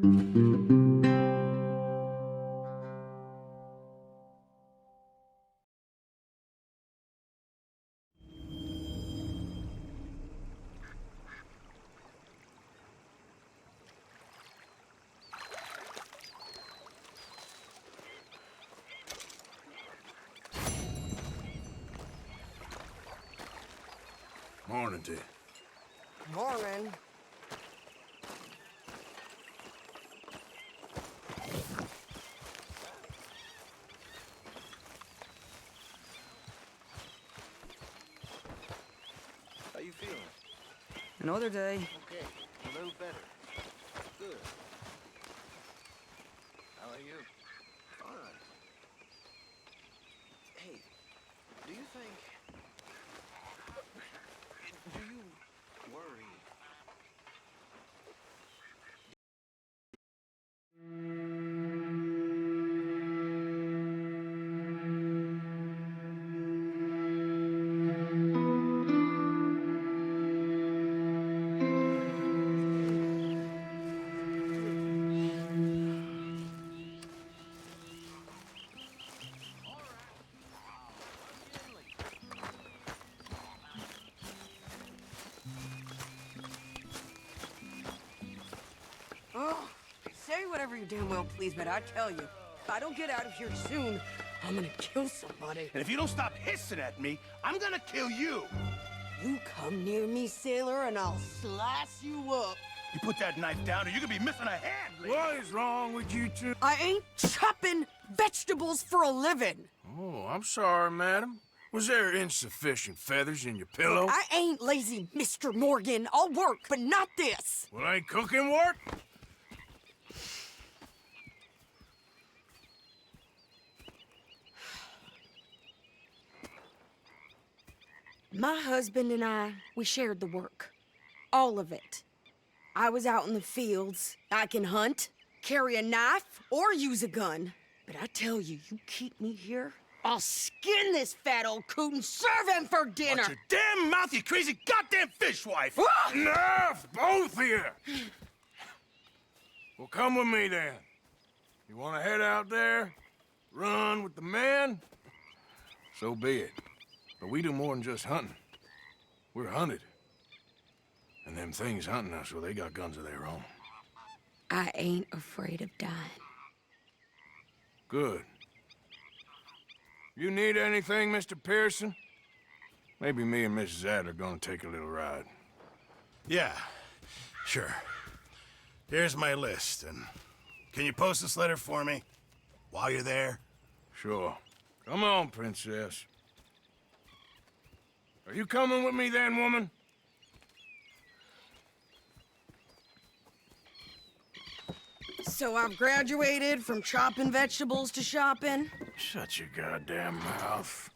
Morning to you. Morning. How you feeling? Another day. Okay, a little better. Good. How are you? Fine. Hey, do you think... Do you worry? Oh, say whatever you damn well please, but I tell you, if I don't get out of here soon, I'm gonna kill somebody. And if you don't stop hissing at me, I'm gonna kill you. You come near me, sailor, and I'll slice you up. You put that knife down or you're gonna be missing a hand. What is wrong with you two? I ain't chopping vegetables for a living. Oh, I'm sorry, madam. Was there insufficient feathers in your pillow? I ain't lazy, Mr. Morgan. I'll work, but not this. Well, ain't cooking work? My husband and I, we shared the work. All of it. I was out in the fields. I can hunt, carry a knife, or use a gun. But I tell you, you keep me here, I'll skin this fat old coot and serve him for dinner. Watch your damn mouth, you crazy goddamn fishwife! Enough, both of you! Well, come with me, then. You want to head out there, run with the men? So be it. But we do more than just hunting. We're hunted. And them things hunting us, well, they got guns of their own. I ain't afraid of dying. Good. You need anything, Mr. Pearson? Maybe me and Mrs. Adler are gonna take a little ride. Yeah, sure. Here's my list, and can you post this letter for me while you're there? Sure. Come on, princess. Are you coming with me then, woman? So I've graduated from chopping vegetables to shopping. Shut your goddamn mouth.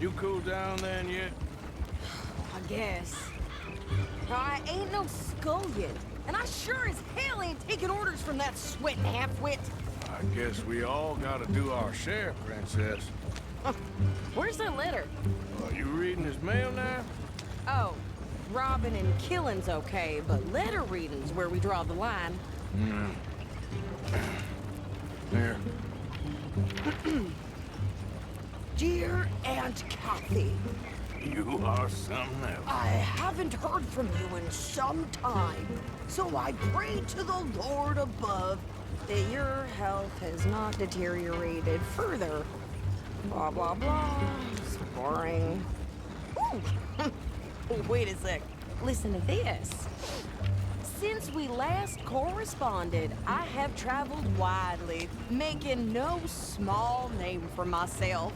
You cool down then yet? I guess. I ain't no scullion, and I sure as hell ain't taking orders from that sweating half-wit. I guess we all gotta do our share, princess. Where's that letter? You reading his mail now? Oh, robbing and killing's okay, but letter reading's where we draw the line. Here. Dear Aunt Kathy, You are something else. I haven't heard from you in some time, so I pray to the Lord above that your health has not deteriorated further. Blah, blah, blah. It's boring. Ooh. Wait a sec. Listen to this. Since we last corresponded, I have traveled widely, making no small name for myself.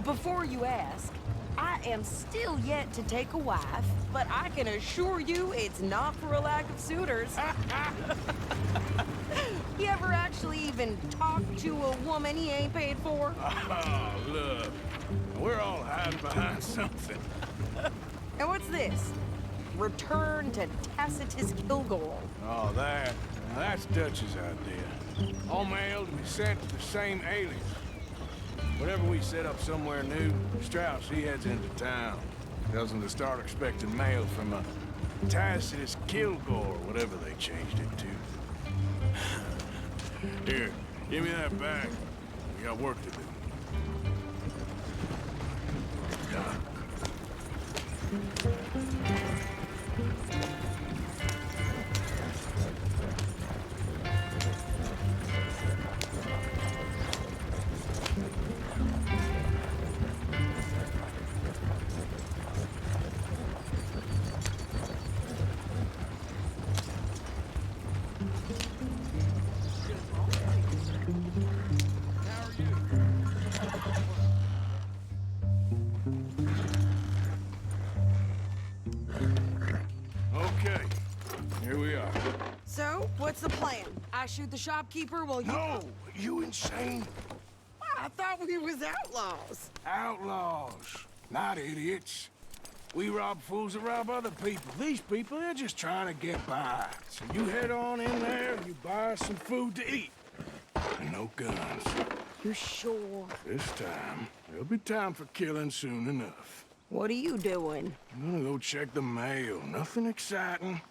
Before you ask, I am still yet to take a wife, but I can assure you it's not for a lack of suitors. You ever actually even talk to a woman he ain't paid for? Oh, look. We're all hiding behind something. And what's this? Return to Tacitus Kilgore. Oh, that? Now that's Dutch's idea. All mail to be sent to the same alias. Whenever we set up somewhere new, Strauss, he heads into town. Tells them to start expecting mail from a Tacitus Kilgore, whatever they changed it to. Here, give me that bag. We got work to do. Okay, here we are. So, what's the plan? I shoot the shopkeeper while you... No, you insane? I thought we was outlaws. Outlaws, not idiots. We rob fools that rob other people. These people, they're just trying to get by. So you head on in there and you buy us some food to eat. And no guns. You're sure? This time, there'll be time for killing soon enough. What are you doing? I'm gonna go check the mail. Nothing exciting.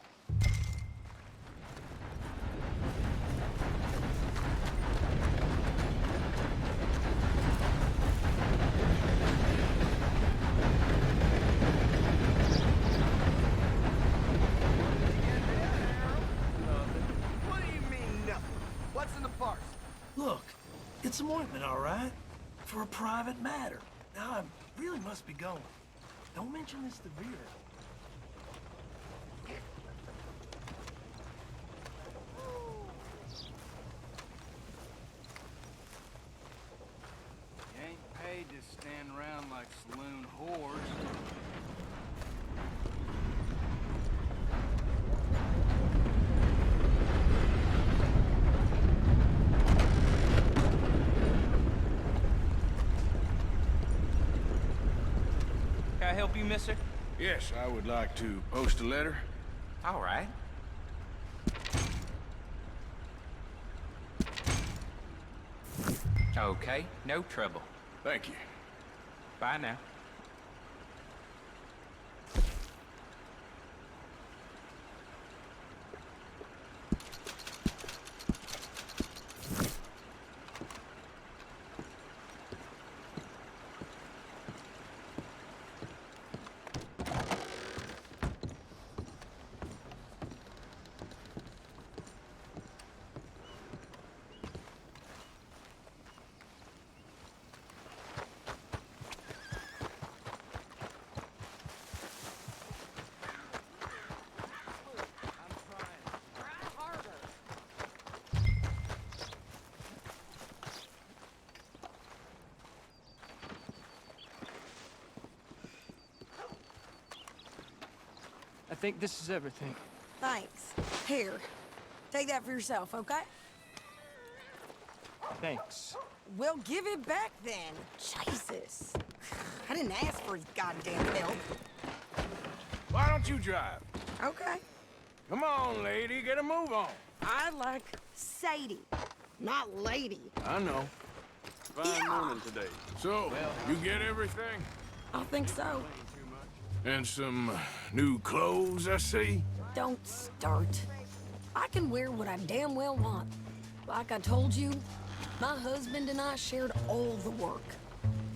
What do you mean, nothing? What's in the parcel? Look, it's some ointment, all right? For a private matter. Now, I really must be going. Don't mention this to Vera. You ain't paid to stand around like saloon whores. Can I help you, mister? Yes, I would like to post a letter. All right. Okay, no trouble. Thank you. Bye now. I think this is everything. Thanks. Here, take that for yourself, okay? Thanks. We'll give it back then. Jesus. I didn't ask for his goddamn help. Why don't you drive? Okay. Come on, lady, get a move on. I like Sadie, not lady. I know. Fine morning today. So, you get everything? I think so. And some new clothes, I see? Don't start. I can wear what I damn well want. Like I told you, my husband and I shared all the work.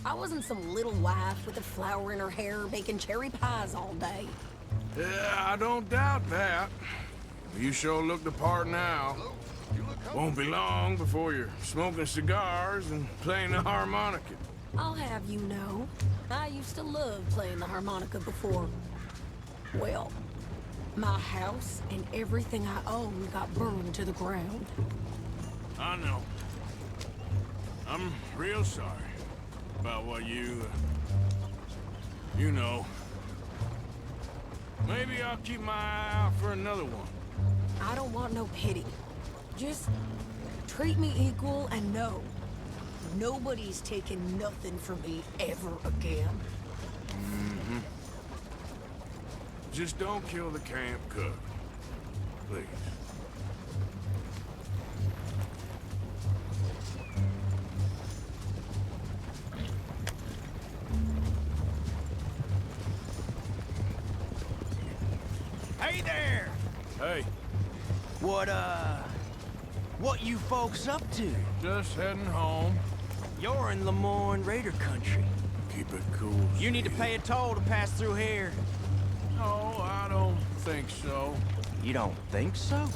I wasn't some little wife with a flower in her hair baking cherry pies all day. Yeah, I don't doubt that. You sure look the part now. Won't be long before you're smoking cigars and playing the harmonica. I'll have you know, I used to love playing the harmonica before. Well, my house and everything I own got burned to the ground. I know. I'm real sorry about what you know. Maybe I'll keep my eye out for another one. I don't want no pity. Just treat me equal and know nobody's taking nothing from me ever again. Mm-hmm. Just don't kill the camp cook. Please. Hey there! Hey, What you folks up to? just heading home. You're in Lemoyne Raider country. Keep it cool. You need to pay a toll to pass through here. No, I don't think so. You don't think so?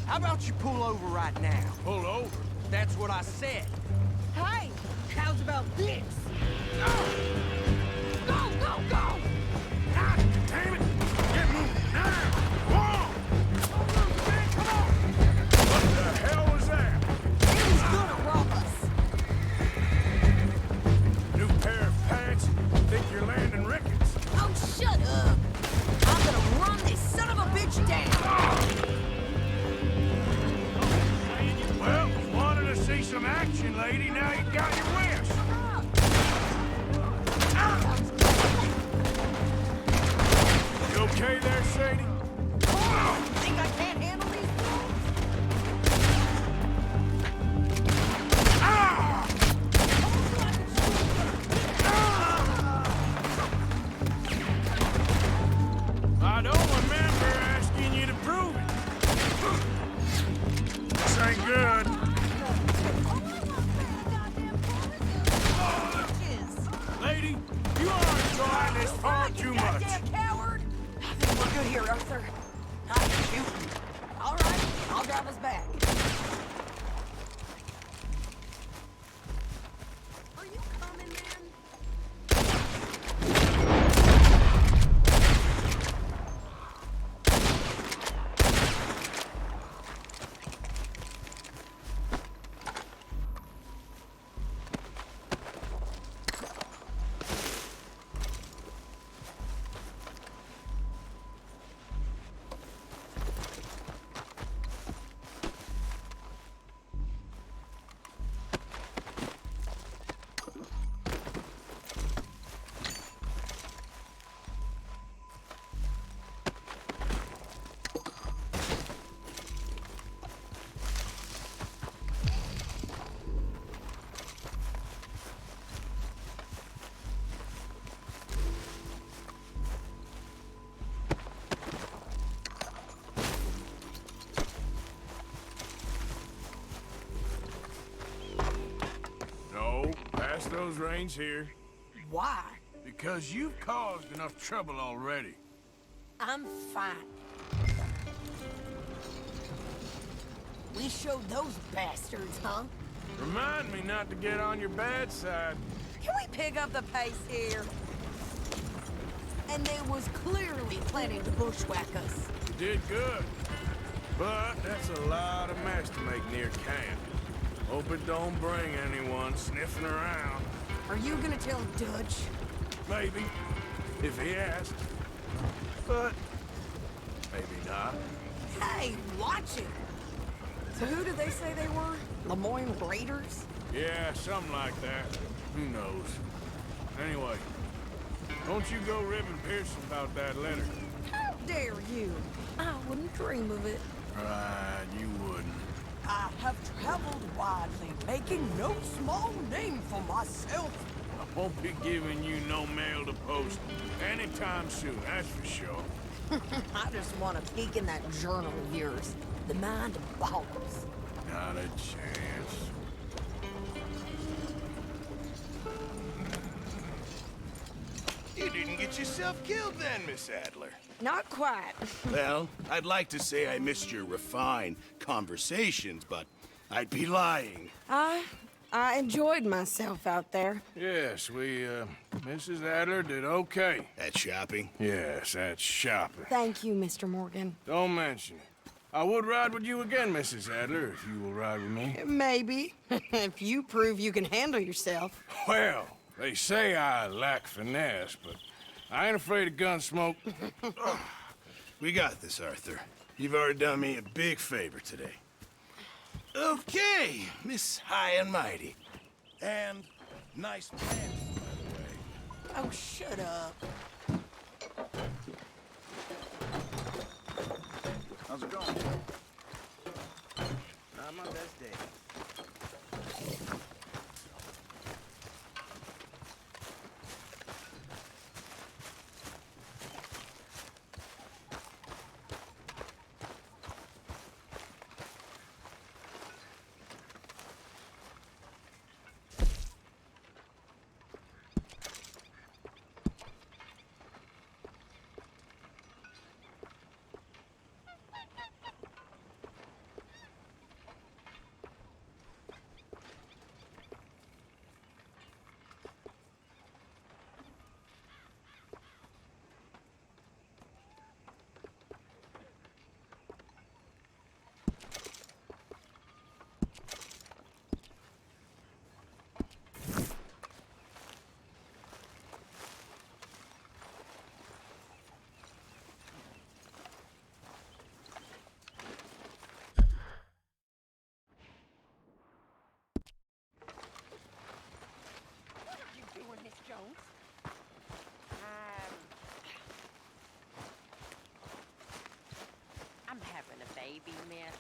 How about you pull over right now? Pull over. That's what I said. Hey, how's about this? Go, go, go! God damn it! Get moving now! Whoa! Man, come on! What the hell was that? He's gonna rob us. New pair of pants? Think you're landing Ricketts? Oh, shut up. I'm gonna run this son of a bitch down. Well, wanted to see some action, lady. Now you got your wish. You okay there, Sadie? Think I can't handle these fools? I don't remember asking you to prove it. This ain't good. Lady, you aren't trying this far too much. Goddamn coward! I think we're good here, Arthur. I'm shooting. All right, I'll drive us back. Are you coming, man? No, pass those reins here. Why? Because you've caused enough trouble already. I'm fine. We showed those bastards, huh? Remind me not to get on your bad side. Can we pick up the pace here? And they was clearly planning to bushwhack us. You did good. But that's a lot of mess to make near camp. Hope it don't bring anyone sniffing around. Are you gonna tell Dutch? Maybe, if he asks. But maybe not. Hey, watch it! So who did they say they were? Lemoyne Raiders? Yeah, something like that. Who knows? Anyway, don't you go ribbing Pearson about that letter. How dare you? I wouldn't dream of it. Right, you wouldn't. I have traveled widely, making no small name for myself. I won't be giving you no mail to post anytime soon, that's for sure. I just want to peek in that journal of yours. The mind boggles. Not a chance. You didn't get yourself killed then, Miss Adler. Not quite. Well, I'd like to say I missed your refined conversations, but I'd be lying. I enjoyed myself out there. Yes, Mrs. Adler did okay. That shopping? Yes, that's shopping. Thank you, Mr. Morgan. Don't mention it. I would ride with you again, Mrs. Adler, if you will ride with me. Maybe. If you prove you can handle yourself. Well, they say I lack finesse, but I ain't afraid of gun smoke. We got this, Arthur. You've already done me a big favor today. Okay, Miss High and Mighty. And nice pants, by the way. Oh, shut up. How's it going? Not my best day.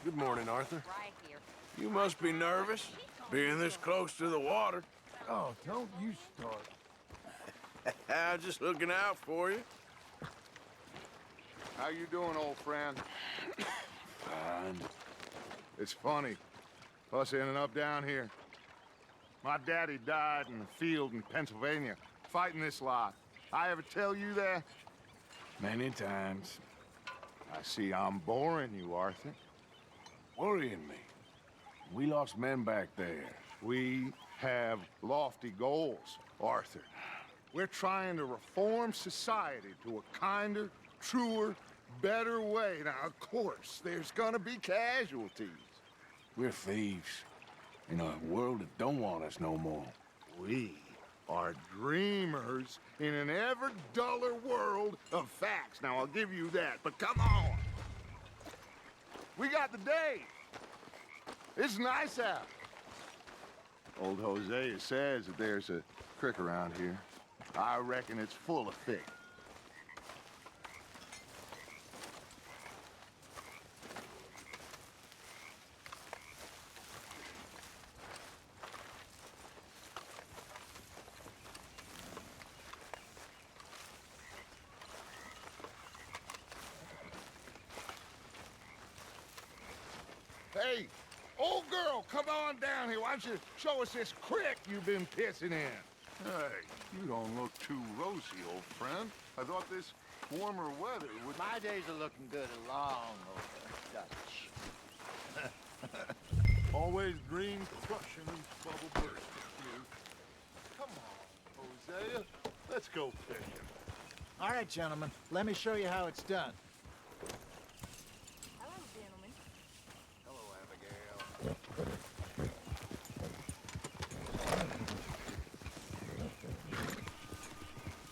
Good morning, Arthur. Right here. You must be nervous, being this close to the water. Oh, don't you start. I'm just looking out for you. How you doing, old friend? Fine. It's funny, us ending up down here. My daddy died in the field in Pennsylvania, fighting this lot. I ever tell you that? Many times. I see I'm boring you, Arthur. Worrying me. We lost men back there. We have lofty goals, Arthur. We're trying to reform society to a kinder, truer, better way. Now, of course, there's gonna be casualties. We're thieves. In a world that don't want us no more. We are dreamers in an ever duller world of facts. Now, I'll give you that, but come on. We got the day. It's nice out. Old Hosea says that there's a creek around here. I reckon it's full of fish. Hey, old girl, come on down here. Why don't you show us this creek you've been pissing in? Hey, you don't look too rosy, old friend. I thought this warmer weather would... My days are looking good along over Dutch. Always green, crushing, and bubble bursting. Come on, Hosea. Let's go fishing. All right, gentlemen, let me show you how it's done. Hello, gentlemen. Hello, Abigail.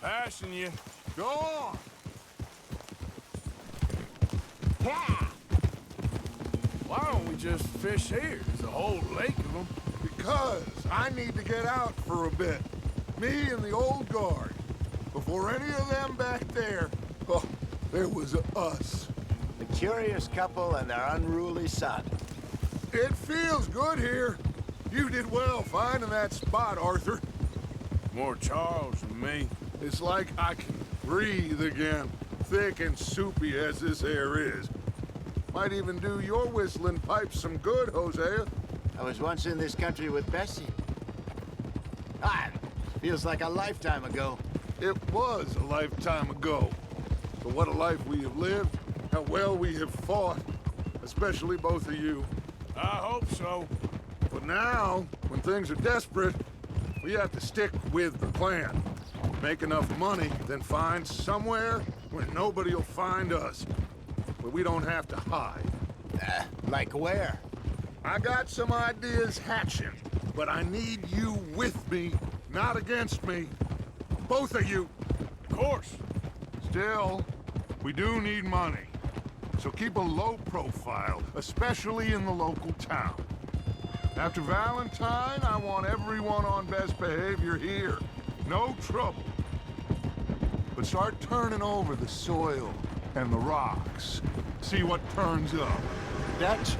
Passing you. Go on. Why don't we just fish here? There's a whole lake of them. Because I need to get out for a bit. Me and the old guard. Before any of them back there, oh, there was us. The curious couple and their unruly son. It feels good here. You did well finding that spot, Arthur. More Charles than me. It's like I can breathe again, thick and soupy as this air is. Might even do your whistling pipes some good, Hosea. I was once in this country with Bessie. Ah, feels like a lifetime ago. It was a lifetime ago. But what a life we have lived, how well we have fought, especially both of you. I hope so. But now, when things are desperate, we have to stick with the plan. Make enough money, then find somewhere where nobody will find us. Where we don't have to hide. Like where? I got some ideas hatching, but I need you with me, not against me. Both of you. Of course. Still, we do need money. So keep a low profile, especially in the local town. After Valentine, I want everyone on best behavior here. No trouble. But start turning over the soil and the rocks. See what turns up. Dutch,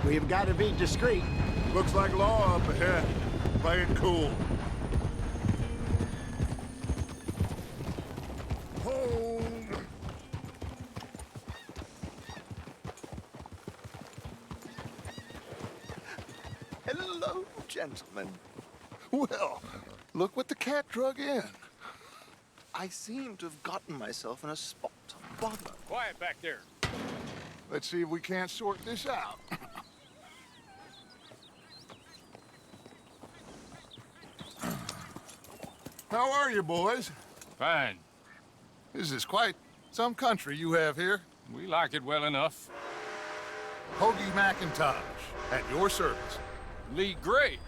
we've got to be discreet. Looks like law up ahead. Play it cool. Hold. Hello, gentlemen. Well, look what the cat drug in. I seem to have gotten myself in a spot of bother. Quiet back there. Let's see if we can't sort this out. How are you, boys? Fine. This is quite some country you have here. We like it well enough. Hoagie McIntosh, at your service. Lee Gray.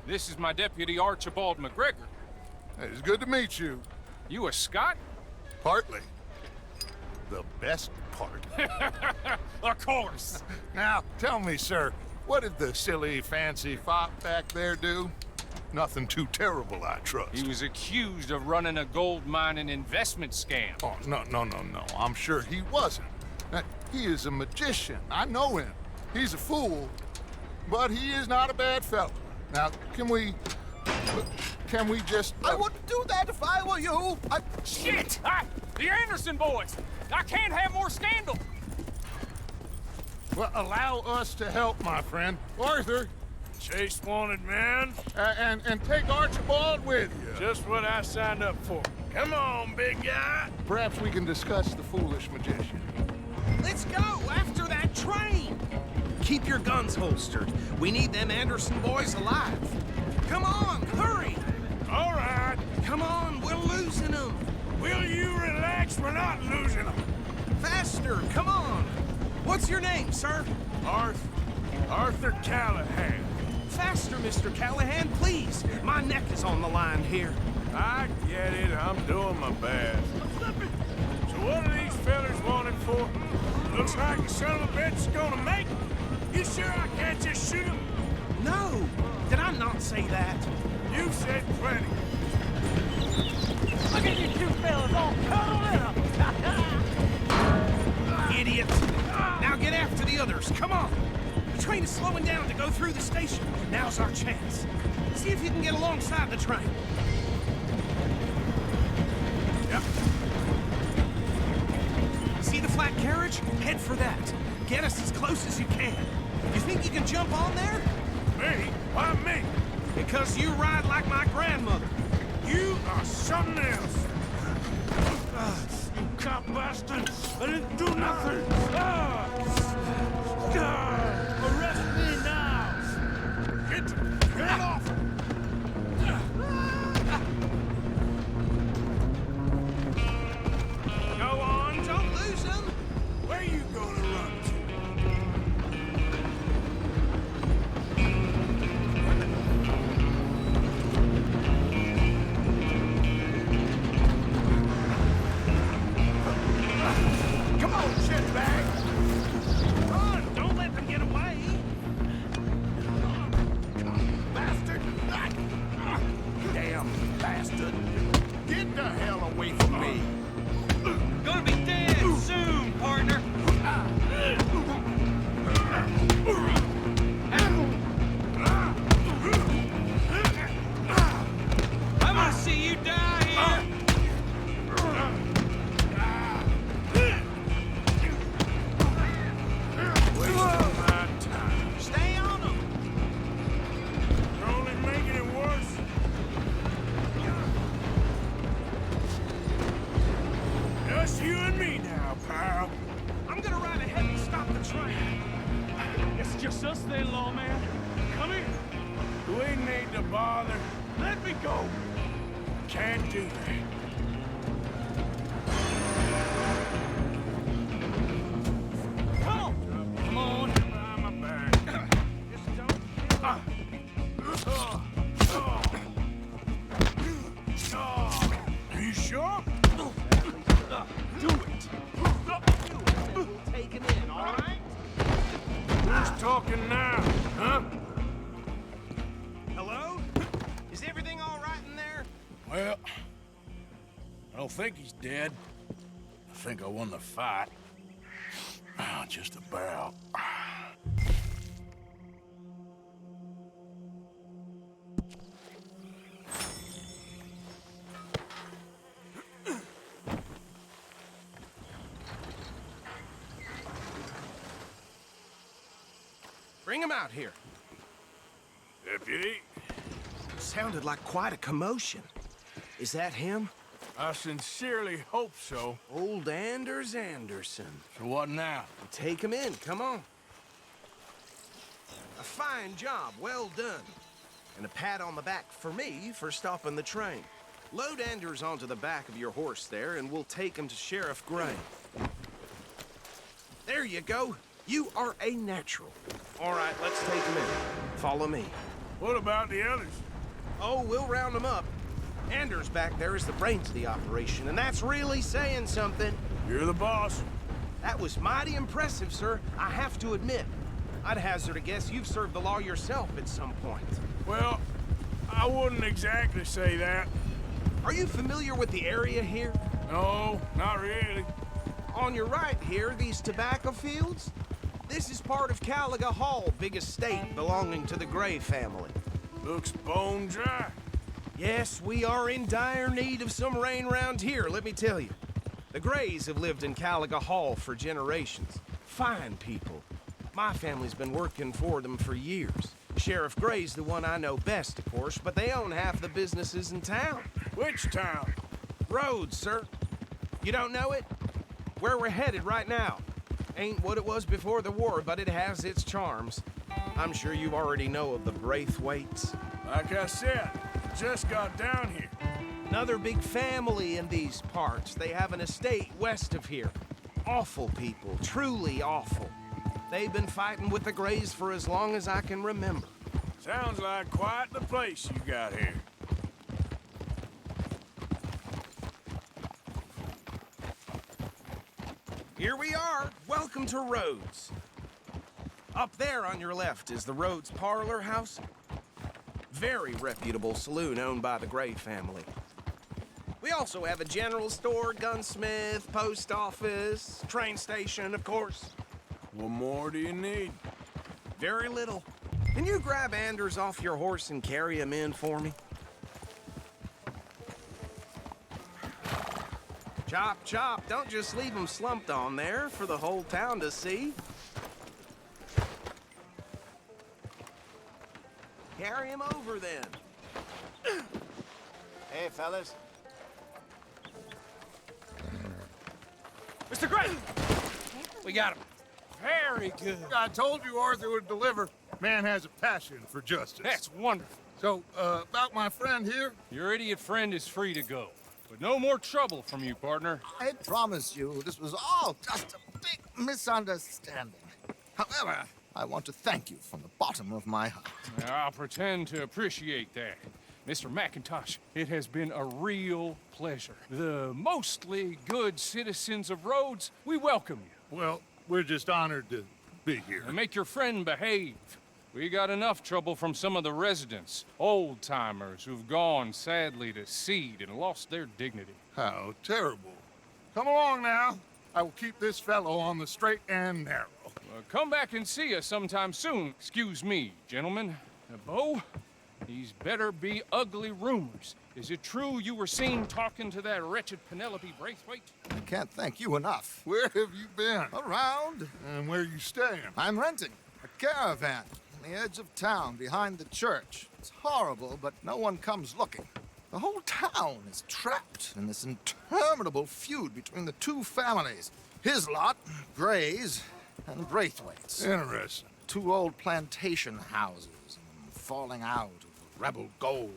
This is my deputy Archibald McGregor. It's good to meet you. You a Scot? Partly. The best part. Of course. Now, tell me, sir, what did the silly, fancy fop back there do? Nothing too terrible, I trust. He was accused of running a gold mining investment scam. Oh, no. I'm sure he wasn't. He is a magician. I know him. He's a fool, but he is not a bad fellow. Now, can we just... I wouldn't do that if I were you. Shit! The Anderson boys! I can't have more scandal! Well, allow us to help, my friend. Arthur, Chase wanted man. and take Archibald with you. Just what I signed up for. Come on, big guy. Perhaps we can discuss the foolish magician. Let's go after that train. Keep your guns holstered. We need them Anderson boys alive. Come on, hurry. All right. Come on, we're losing them. Will you relax? We're not losing them. Faster, come on. What's your name, sir? Arthur Callahan. Faster, Mr. Callahan, please. My neck is on the line here. I get it. I'm doing my best. So what are these fellers wanted for? Looks like the son of a bitch is gonna make it. You sure I can't just shoot him? No, did I not say that? You said plenty. Look at you two fellas all cuddled up. Idiot. Now get after the others, come on. The train is slowing down to go through the station. Now's our chance. See if you can get alongside the train. Yep. See the flat carriage? Head for that. Get us as close as you can. You think you can jump on there? Me? Why me? Because you ride like my grandmother. You are something else. You cop bastard! I didn't do nothing! Arrest me now! Get off! Go on, don't lose them. Where you gonna run to? Come on, shitbag! Run! Don't let them get away! Bastard! Damn bastard! Get the hell away from me. Gonna be dead soon, partner! I'm gonna see you die here! Wasting my time. Stay on them! You're only making it worse. Just you and me now, pal. I'm gonna ride ahead and stop the train. It's just us then, lawman. Come here. We need to bother. Let me go. Can't do that. Come on. Come on. Behind my back. Just don't Are you sure? Do it. take him in, all right? Who's talking now, huh? Hello? Is everything all right in there? Well, I don't think he's dead. I think I won the fight. Just about. Bring him out here. Deputy, Sounded like quite a commotion. Is that him? I sincerely hope so. Old Anders Anderson. So what now? Take him in, come on. A fine job, well done. And a pat on the back for me for stopping the train. Load Anders onto the back of your horse there, and we'll take him to Sheriff Gray. There you go. You are a natural. All right, let's take him in. Follow me. What about the others? Oh, we'll round them up. Anders back there is the brains of the operation, and that's really saying something. You're the boss. That was mighty impressive, sir. I have to admit. I'd hazard a guess you've served the law yourself at some point. Well, I wouldn't exactly say that. Are you familiar with the area here? No, not really. On your right here, these tobacco fields? This is part of Caliga Hall, big estate belonging to the Gray family. Looks bone dry. Yes, we are in dire need of some rain round here, let me tell you. The Grays have lived in Caliga Hall for generations. Fine people. My family's been working for them for years. Sheriff Gray's the one I know best, of course, but they own half the businesses in town. Which town? Rhodes, sir. You don't know it? Where we're headed right now. Ain't what it was before the war, but it has its charms. I'm sure you already know of the Braithwaites. Like I said, just got down here. Another big family in these parts. They have an estate west of here. Awful people, truly awful. They've been fighting with the Grays for as long as I can remember. Sounds like quite the place you got here. Here we are. Welcome to Rhodes. Up there on your left is the Rhodes Parlor House. Very reputable saloon owned by the Gray family. We also have a general store, gunsmith, post office, train station, of course. What more do you need? Very little. Can you grab Anders off your horse and carry him in for me? Chop, chop. Don't just leave him slumped on there for the whole town to see. Carry him over, then. Hey, fellas. Mr. Gray! We got him. Very good. I told you Arthur would deliver. Man has a passion for justice. That's wonderful. So, about my friend here? Your idiot friend is free to go. But no more trouble from you, partner. I promise you, this was all just a big misunderstanding. However, I want to thank you from the bottom of my heart. I'll pretend to appreciate that. Mr. McIntosh, it has been a real pleasure. The mostly good citizens of Rhodes, we welcome you. Well, we're just honored to be here. And make your friend behave. We got enough trouble from some of the residents, old-timers who've gone, sadly, to seed and lost their dignity. How terrible. Come along now. I will keep this fellow on the straight and narrow. Come back and see us sometime soon. Excuse me, gentlemen. Bo, these better be ugly rumors. Is it true you were seen talking to that wretched Penelope Braithwaite? I can't thank you enough. Where have you been? Around. And where are you staying? I'm renting a caravan on the edge of town behind the church. It's horrible, but no one comes looking. The whole town is trapped in this interminable feud between the two families. His lot, Gray's, and Braithwaite's. Interesting. Two old plantation houses, and falling out over rebel gold,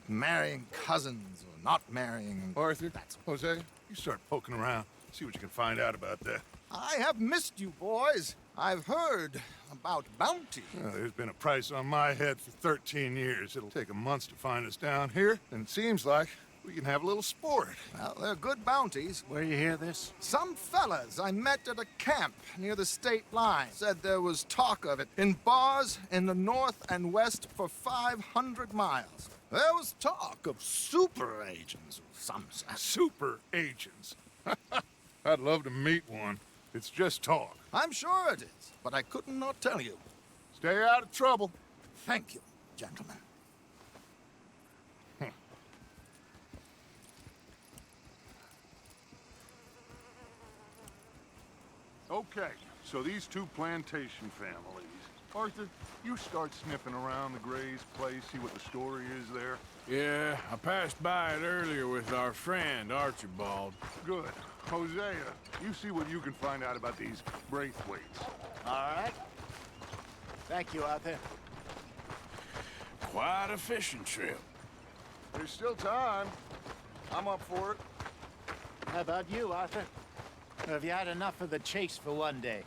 and marrying cousins or not marrying. Arthur, Jose, you start poking around. See what you can find out about that. I have missed you, boys. I've heard about bounty. Well, there's been a price on my head for 13 years. It'll take a month to find us down here, and it seems like we can have a little sport. Well, they're good bounties. Where you hear this? Some fellas I met at a camp near the state line said there was talk of it in bars in the north and west for 500 miles. There was talk of super agents of some sort. Super agents. I'd love to meet one. It's just talk. I'm sure it is, but I couldn't not tell you. Stay out of trouble. Thank you, gentlemen. Okay, so these two plantation families. Arthur, you start sniffing around the Gray's place, see what the story is there. Yeah, I passed by it earlier with our friend, Archibald. Good. Hosea, you see what you can find out about these Braithwaites. All right. Thank you, Arthur. Quite a fishing trip. There's still time. I'm up for it. How about you, Arthur? Or have you had enough of the chase for one day?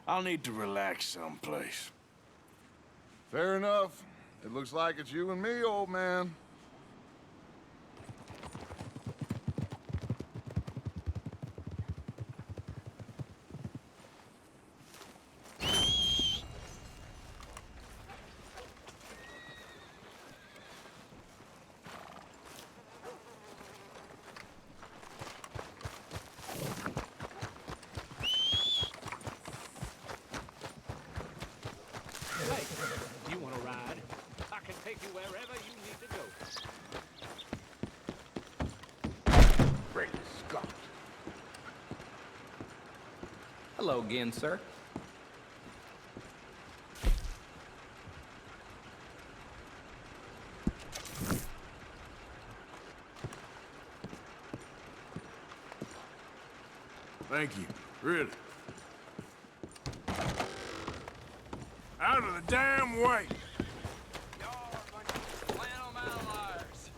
I'll need to relax someplace. Fair enough. It looks like it's you and me, old man. Hello again, sir. Thank you, really. Out of the damn way! Y'all are a bunch of flannel mallards.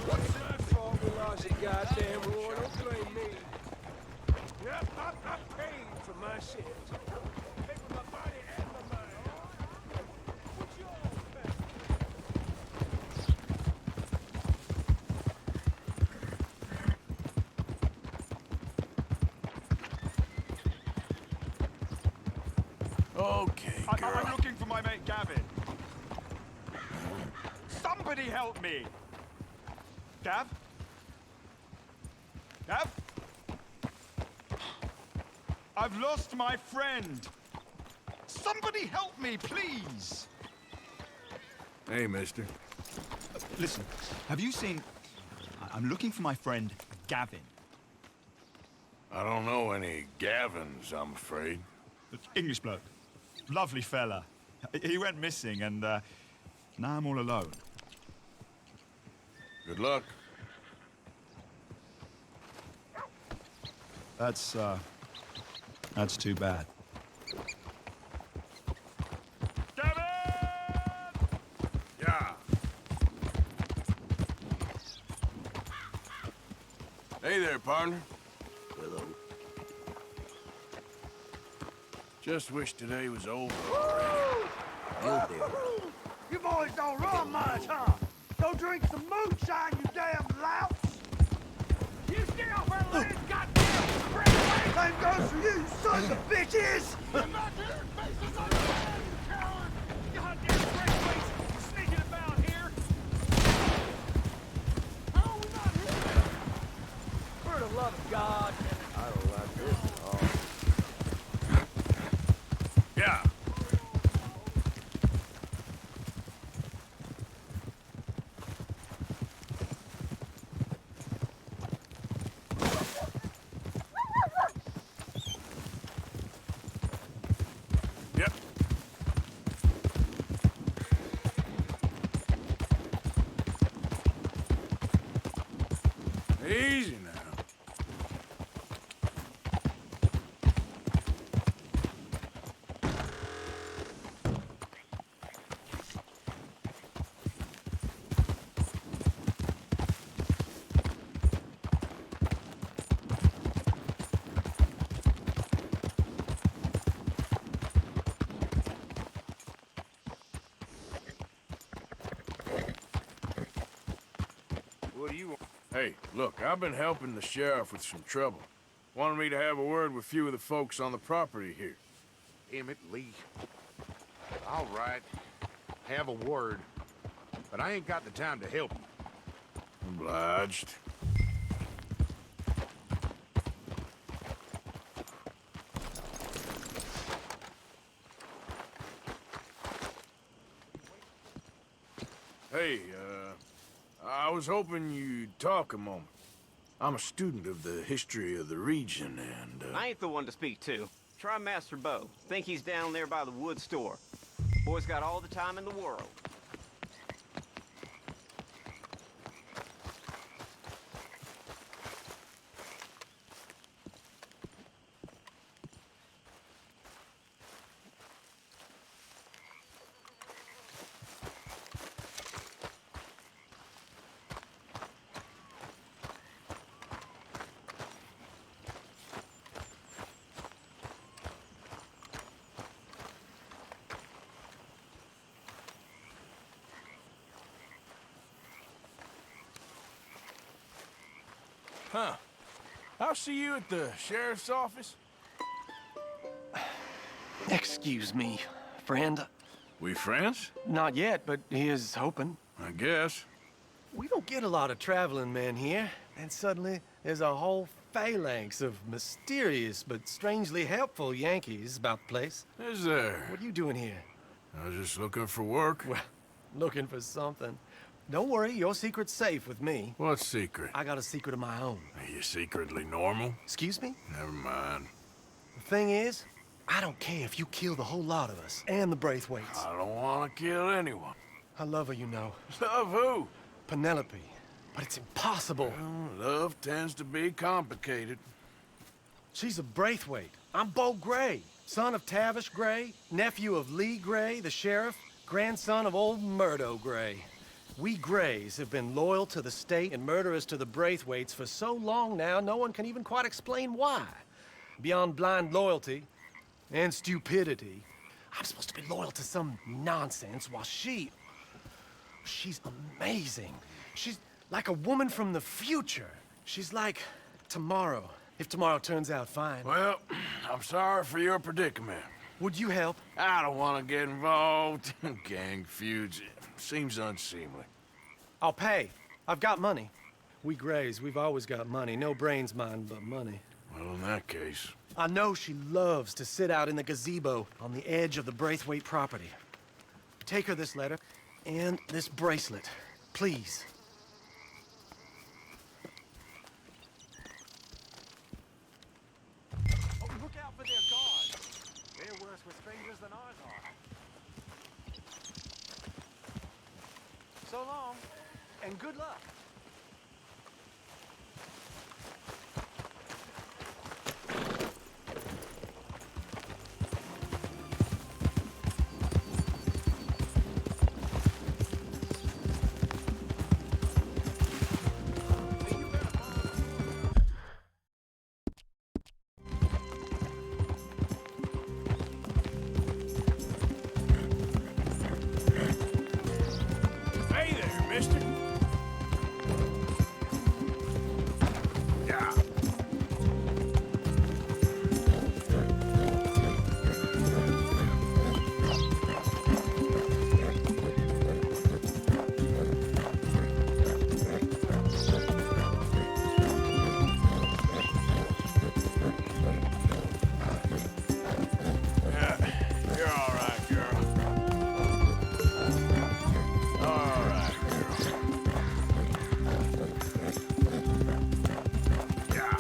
What's my fault we lost the goddamn war? Don't blame me. Yep, I paid for my sins. Paid for my body and my mind. What's your best? Okay, girl. I'm looking for my mate Gavin. Somebody help me! Gav? Gav? I've lost my friend! Somebody help me, please! Hey, mister. Listen, have you seen... I'm looking for my friend Gavin. I don't know any Gavins, I'm afraid. English bloke. Lovely fella. He went missing and now I'm all alone. Good luck. That's too bad. Gavin! Yeah. Hey there, partner. Hello. Just wish today was over. You'll be all right. You boys don't run much, huh? Go drink some moonshine, you damn louts! You stay off our land, goddamn breakaway! Same goes for you, you sons of bitches! I'm not here! Faces on the land, you coward! Goddamn breakaways! You sneaking about here? How are we not here? For the love of God! I don't like this at all. Yeah. Yep. Easy now. What do you want? Hey, look, I've been helping the sheriff with some trouble. Wanted me to have a word with a few of the folks on the property here. Emmett Lee. All right. Have a word. But I ain't got the time to help you. Obliged. Hey, I was hoping you'd talk a moment. I'm a student of the history of the region, and, I ain't the one to speak to. Try Master Bo. Think he's down there by the wood store. Boy's got all the time in the world. Huh. I'll see you at the sheriff's office. Excuse me, friend. We friends? Not yet, but he is hoping. I guess. We don't get a lot of traveling men here. And suddenly, there's a whole phalanx of mysterious but strangely helpful Yankees about the place. Is there? What are you doing here? I was just looking for work. Well, looking for something. Don't worry, your secret's safe with me. What secret? I got a secret of my own. Are you secretly normal? Excuse me? Never mind. The thing is, I don't care if you kill the whole lot of us and the Braithwaites. I don't want to kill anyone. I love her, you know. Love who? Penelope. But it's impossible. Well, love tends to be complicated. She's a Braithwaite. I'm Beau Gray, son of Tavish Gray, nephew of Lee Gray, the sheriff, grandson of old Murdo Gray. We Grays have been loyal to the state and murderous to the Braithwaites for so long now, no one can even quite explain why. Beyond blind loyalty and stupidity, I'm supposed to be loyal to some nonsense while she's amazing. She's like a woman from the future. She's like tomorrow, if tomorrow turns out fine. Well, I'm sorry for your predicament. Would you help? I don't want to get involved in gang feuds. It seems unseemly. I'll pay. I've got money. We Grays, we've always got money. No brains, mind, but money. Well, in that case... I know she loves to sit out in the gazebo on the edge of the Braithwaite property. Take her this letter and this bracelet, please. Oh, look out for their guards. They're worse with strangers than ours are. So long, and good luck. Hey there, mister. Yeah. You're all right, girl. All right, girl. Yeah.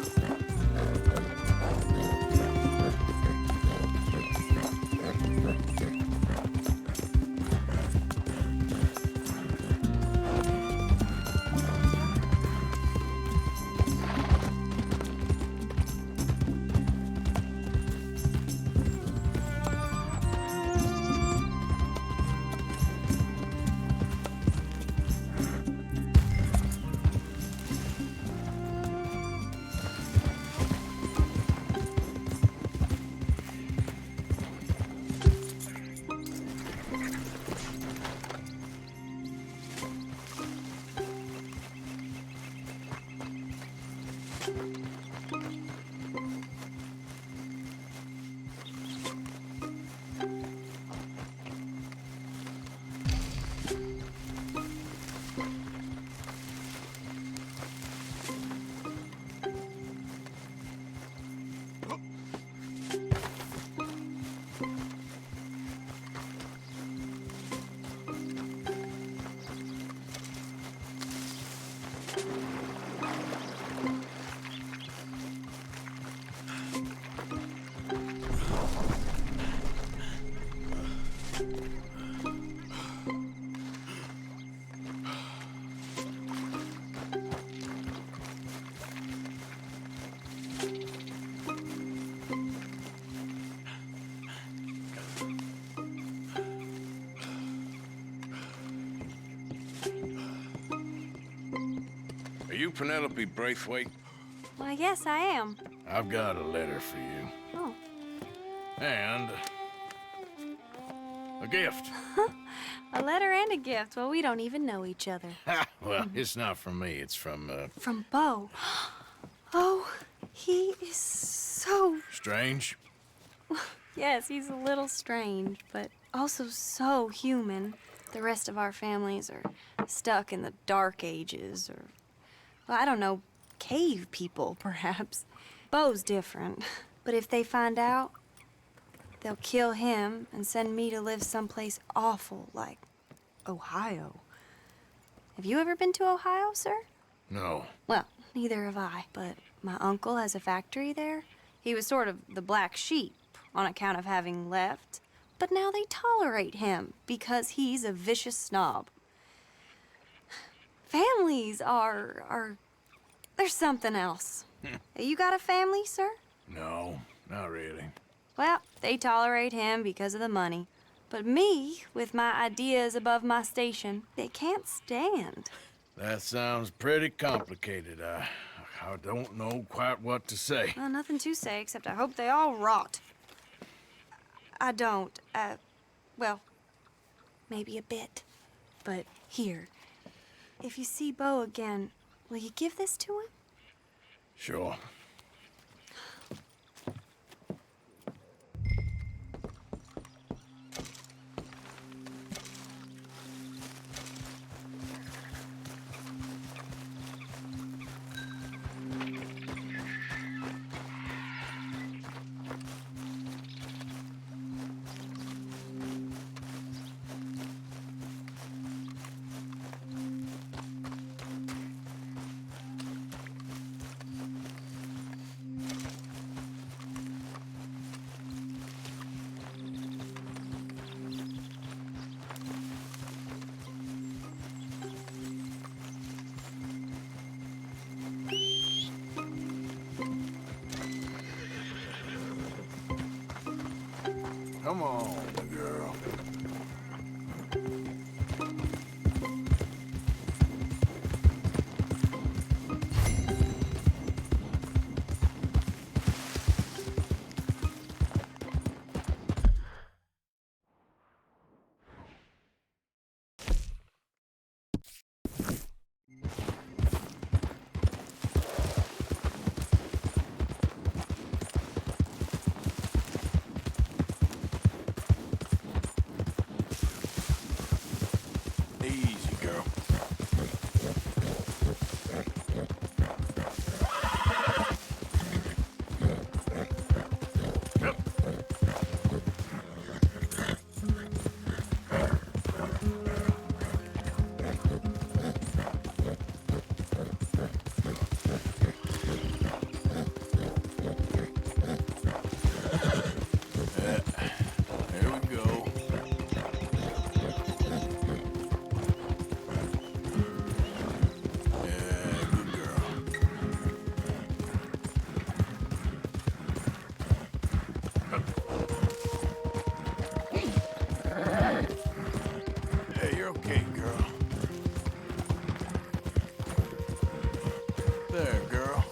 Are you Penelope Braithwaite? Why, yes, I am. I've got a letter for you. Oh. And a gift. A letter and a gift. Well, we don't even know each other. Well, it's not from me. It's from, From Beau. Oh, he is so... Strange? Yes, he's a little strange, but also so human. The rest of our families are stuck in the dark ages, or... Well, I don't know. cave people, perhaps. Beau's different. But if they find out, they'll kill him and send me to live someplace awful like Ohio. Have you ever been to Ohio, sir? No. Well, neither have I, but my uncle has a factory there. He was sort of the black sheep on account of having left, but now they tolerate him because he's a vicious snob. Families are there's something else. You got a family, sir? No, not really. Well, they tolerate him because of the money. But me, with my ideas above my station, they can't stand. That sounds pretty complicated. I don't know quite what to say. Well, nothing to say, except I hope they all rot. I don't, well, maybe a bit. But here, if you see Beau again, will you give this to him? Sure. Come on, girl. Easy, girl. There we go. Hey, you're okay, girl. There, girl.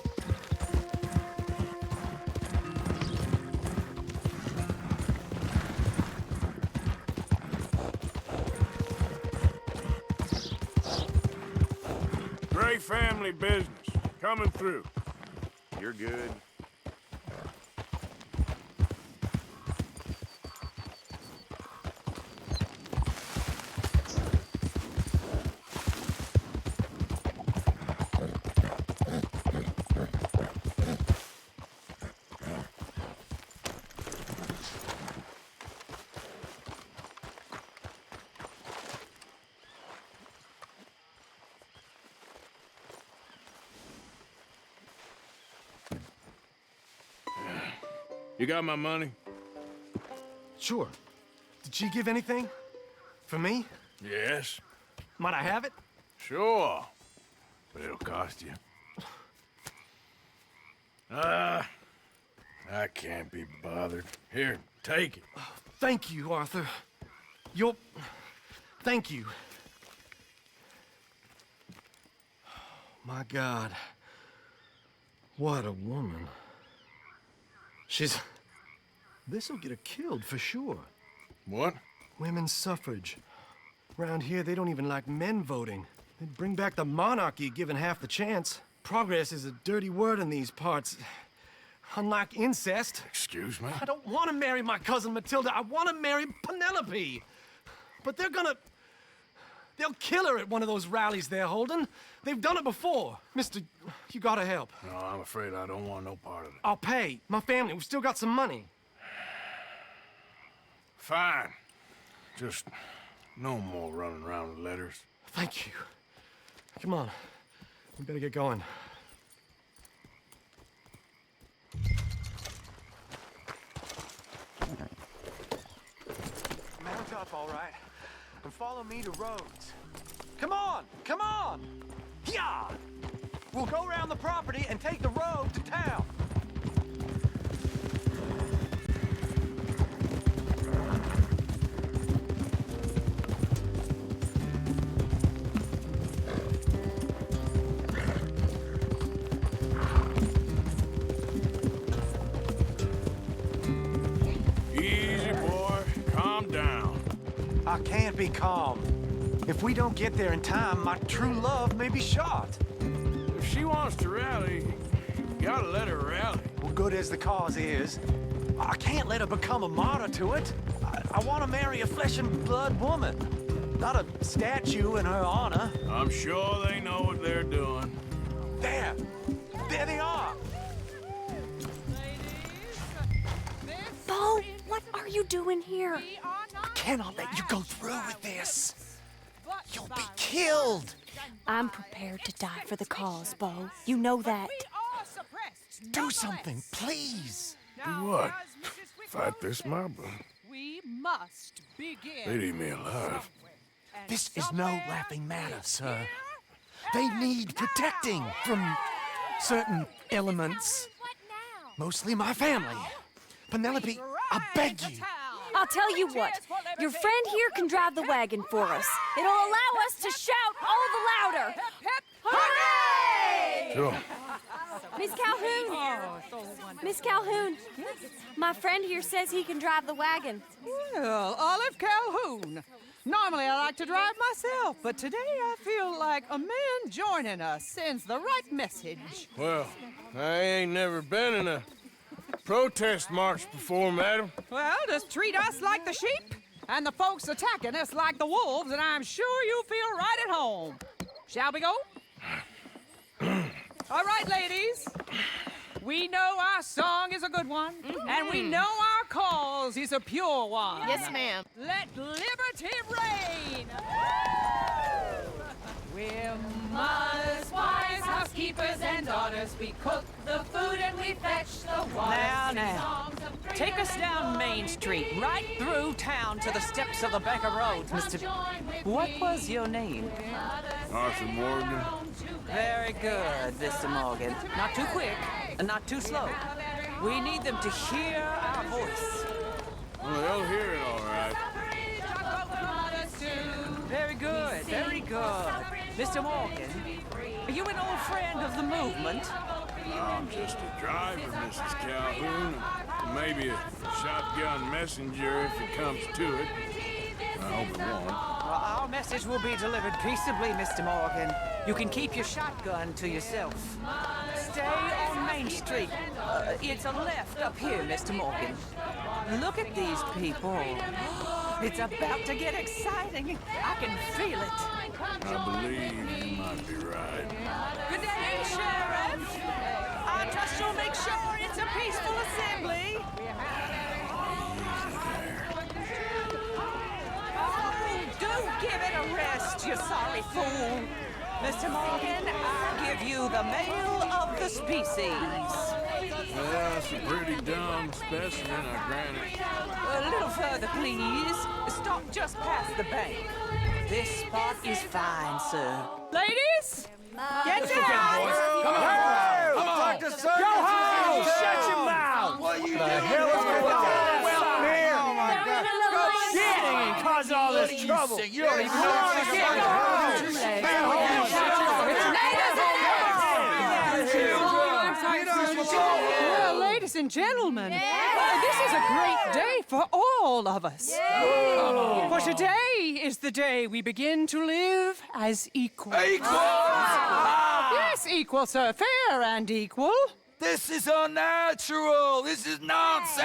Gray family business. Coming through. You're good. You got my money? Sure. Did she give anything? For me? Yes. Might I have it? Sure. But it'll cost you. I can't be bothered. Here, take it. Thank you, Arthur. You'll... Thank you. My God. What a woman. She's... This'll get her killed for sure. What? Women's suffrage. Around here, they don't even like men voting. They'd bring back the monarchy given half the chance. Progress is a dirty word in these parts. Unlike incest. Excuse me? I don't want to marry my cousin Matilda. I want to marry Penelope. But they're gonna... They'll kill her at one of those rallies they're holding. They've done it before. Mister, you gotta help. No, I'm afraid I don't want no part of it. I'll pay. My family, we've still got some money. Fine. Just no more running around with letters. Thank you. Come on. We better get going. Mount up, all right, and follow me to Rhodes. Come on! Come on! Yeah! We'll go around the property and take the road to town. Easy, boy. Calm down. I can't be calm. If we don't get there in time, my true love may be shot. If she wants to rally, you gotta let her rally. Well, good as the cause is, I can't let her become a martyr to it. I want to marry a flesh and blood woman, not a statue in her honor. I'm sure they know what they're doing. There! There they are! Bo, what are you doing here? I cannot let you go through with this. You'll be killed. I'm prepared to die for the cause, Bo. You know that. Do something, please. Do what? Fight this mob? We must begin. They'd eat me alive. This is no laughing matter, sir. They need protecting from certain elements. Mostly my family. Penelope, I beg you. I'll tell you what. Your friend here can drive the wagon for us. It'll allow us to shout all the louder. Hooray! Sure. Miss Calhoun. Miss Calhoun. My friend here says he can drive the wagon. Well, Olive Calhoun. Normally I like to drive myself, but today I feel like a man joining us sends the right message. Well, I ain't never been in a protest march before, madam. Well, just treat us like the sheep, and the folks attacking us like the wolves, and I'm sure you feel right at home. Shall we go? All right, ladies. We know our song is a good one, and we know our cause is a pure one. Yes, ma'am. Let liberty reign! We're mothers, wives, housekeepers, and daughters. We cook the food and we fetch the water. Now, take us down Main Street, right through town to the steps of the Becker Road, Mr. What was your name? Arthur Morgan. Very good, Mr. Morgan. Not too quick, and not too slow. We need them to hear our voice. Well, they'll hear it all right. Very good, very good. Mr. Morgan, are you an old friend of the movement? I'm just a driver, Mrs. Calhoun, and maybe a shotgun messenger if it comes to it. I hope it won't. Well, our message will be delivered peaceably, Mr. Morgan. You can keep your shotgun to yourself. Stay on Main Street. It's a left up here, Mr. Morgan. Look at these people. It's about to get exciting. I can feel it. I believe you might be right. Good day, Sheriff. I trust you'll make sure it's a peaceful assembly. Oh, do give it a rest, you sorry fool. Mr. Morgan, I give you the male of the species. Well, that's a pretty dumb specimen, I grant it. A little further, please. Stop just past the bank. This spot is fine, sir. Ladies, get down! Come on! Come on! Go home! Shut your mouth! What are you doing? The hell is going on? Well, here! Oh my God! Go shit and cause all this trouble! You don't even know what's going on! Stay home! Well, ladies and gentlemen, this is a great day for all of us. For today is the day we begin to live as equals. Yes, equal, sir. Fair and equal. This is unnatural! This is nonsense!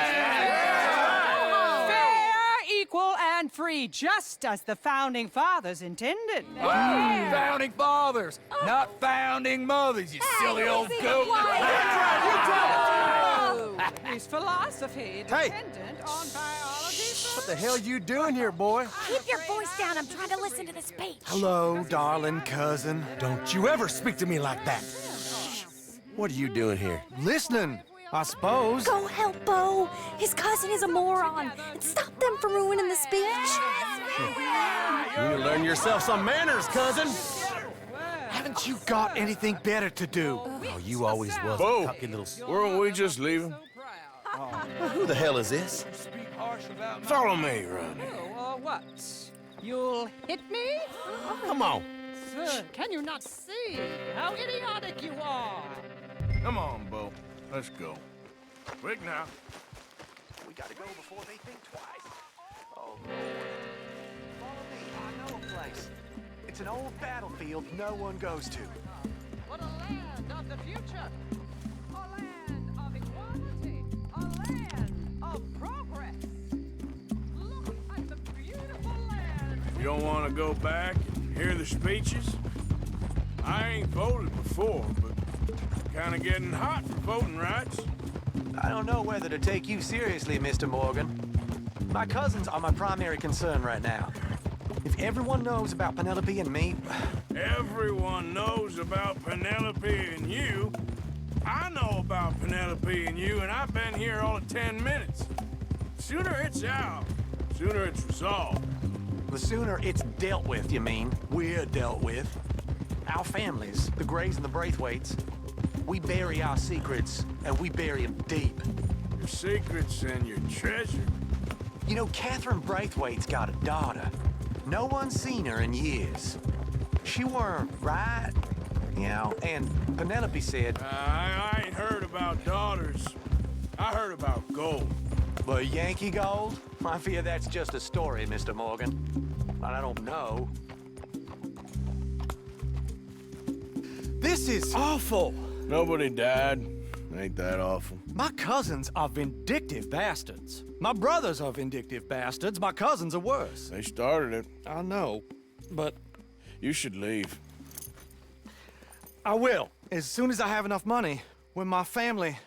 Fair, equal and free, just as the Founding Fathers intended. Founding fathers, not founding mothers, you silly old goat. Is philosophy dependent on biology? What the hell you doing here, boy? Keep your voice down. I'm trying to listen to the speech. Hello, darling cousin. Don't you ever speak to me like that. What are you doing here? Listening, I suppose. Go help Bo. His cousin is a moron. And stop them from ruining the speech. You need to learn yourself some manners, cousin. Haven't you got anything better to do? Oh, you always was Bo, a cocky little... weren't we just leaving? Who the hell is this? Follow me, Ronnie. What? You'll hit me? Come on. Sir, can you not see how idiotic you are? Come on, Bo. Let's go. Quick now. We gotta go before they think twice. Oh, Lord. Follow me. I know a place. It's an old battlefield no one goes to. What a land of the future! A land of equality! A land of progress! Look at the beautiful land! You don't want to go back and hear the speeches? I ain't voted before, but kind of getting hot for voting rights. I don't know whether to take you seriously, Mr. Morgan. My cousins are my primary concern right now. If everyone knows about Penelope and me... Everyone knows about Penelope and you. I know about Penelope and you, and I've been here all of 10 minutes. Sooner it's out, sooner it's resolved. The sooner it's dealt with, you mean? We're dealt with. Our families, the Grays and the Braithwaites, we bury our secrets, and we bury them deep. Your secrets and your treasure. You know, Catherine Braithwaite's got a daughter. No one's seen her in years. She weren't right, you know, and Penelope said... I ain't heard about daughters. I heard about gold. Well, Yankee gold? I fear that's just a story, Mr. Morgan. But I don't know. This is awful. Nobody died. Ain't that awful? My cousins are vindictive bastards. My brothers are vindictive bastards. My cousins are worse. They started it. I know, but... You should leave. I will, as soon as I have enough money. When my family...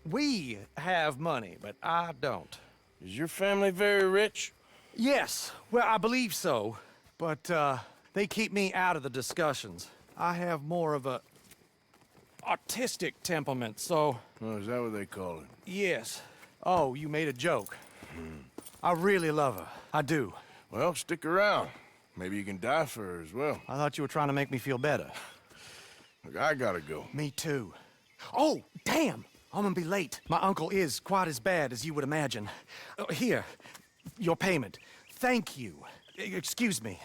We have money, but I don't. Is your family very rich? Yes, well, I believe so. But, they keep me out of the discussions. I have more of a... artistic temperament, so... Oh, is that what they call it? Yes. Oh, you made a joke. I really love her. I do. Well, stick around. Maybe you can die for her as well. I thought you were trying to make me feel better. Look, I gotta go. Me too. Oh, damn! I'm gonna be late. My uncle is quite as bad as you would imagine. Here, your payment. Thank you. Excuse me.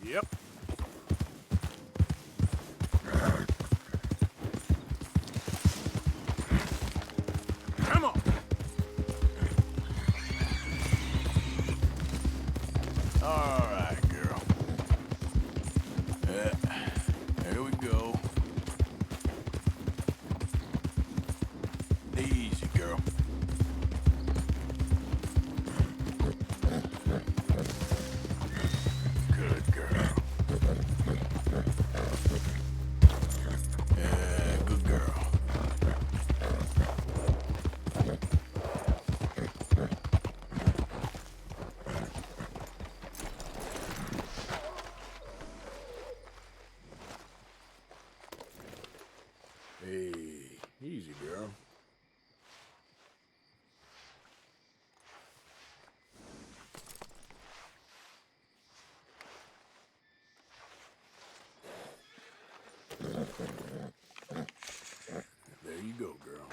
Yep. Come on. All right, girl. Here we go. Easy, girl. Good girl. Yeah, good girl. Hey, easy, girl. There you go, girl.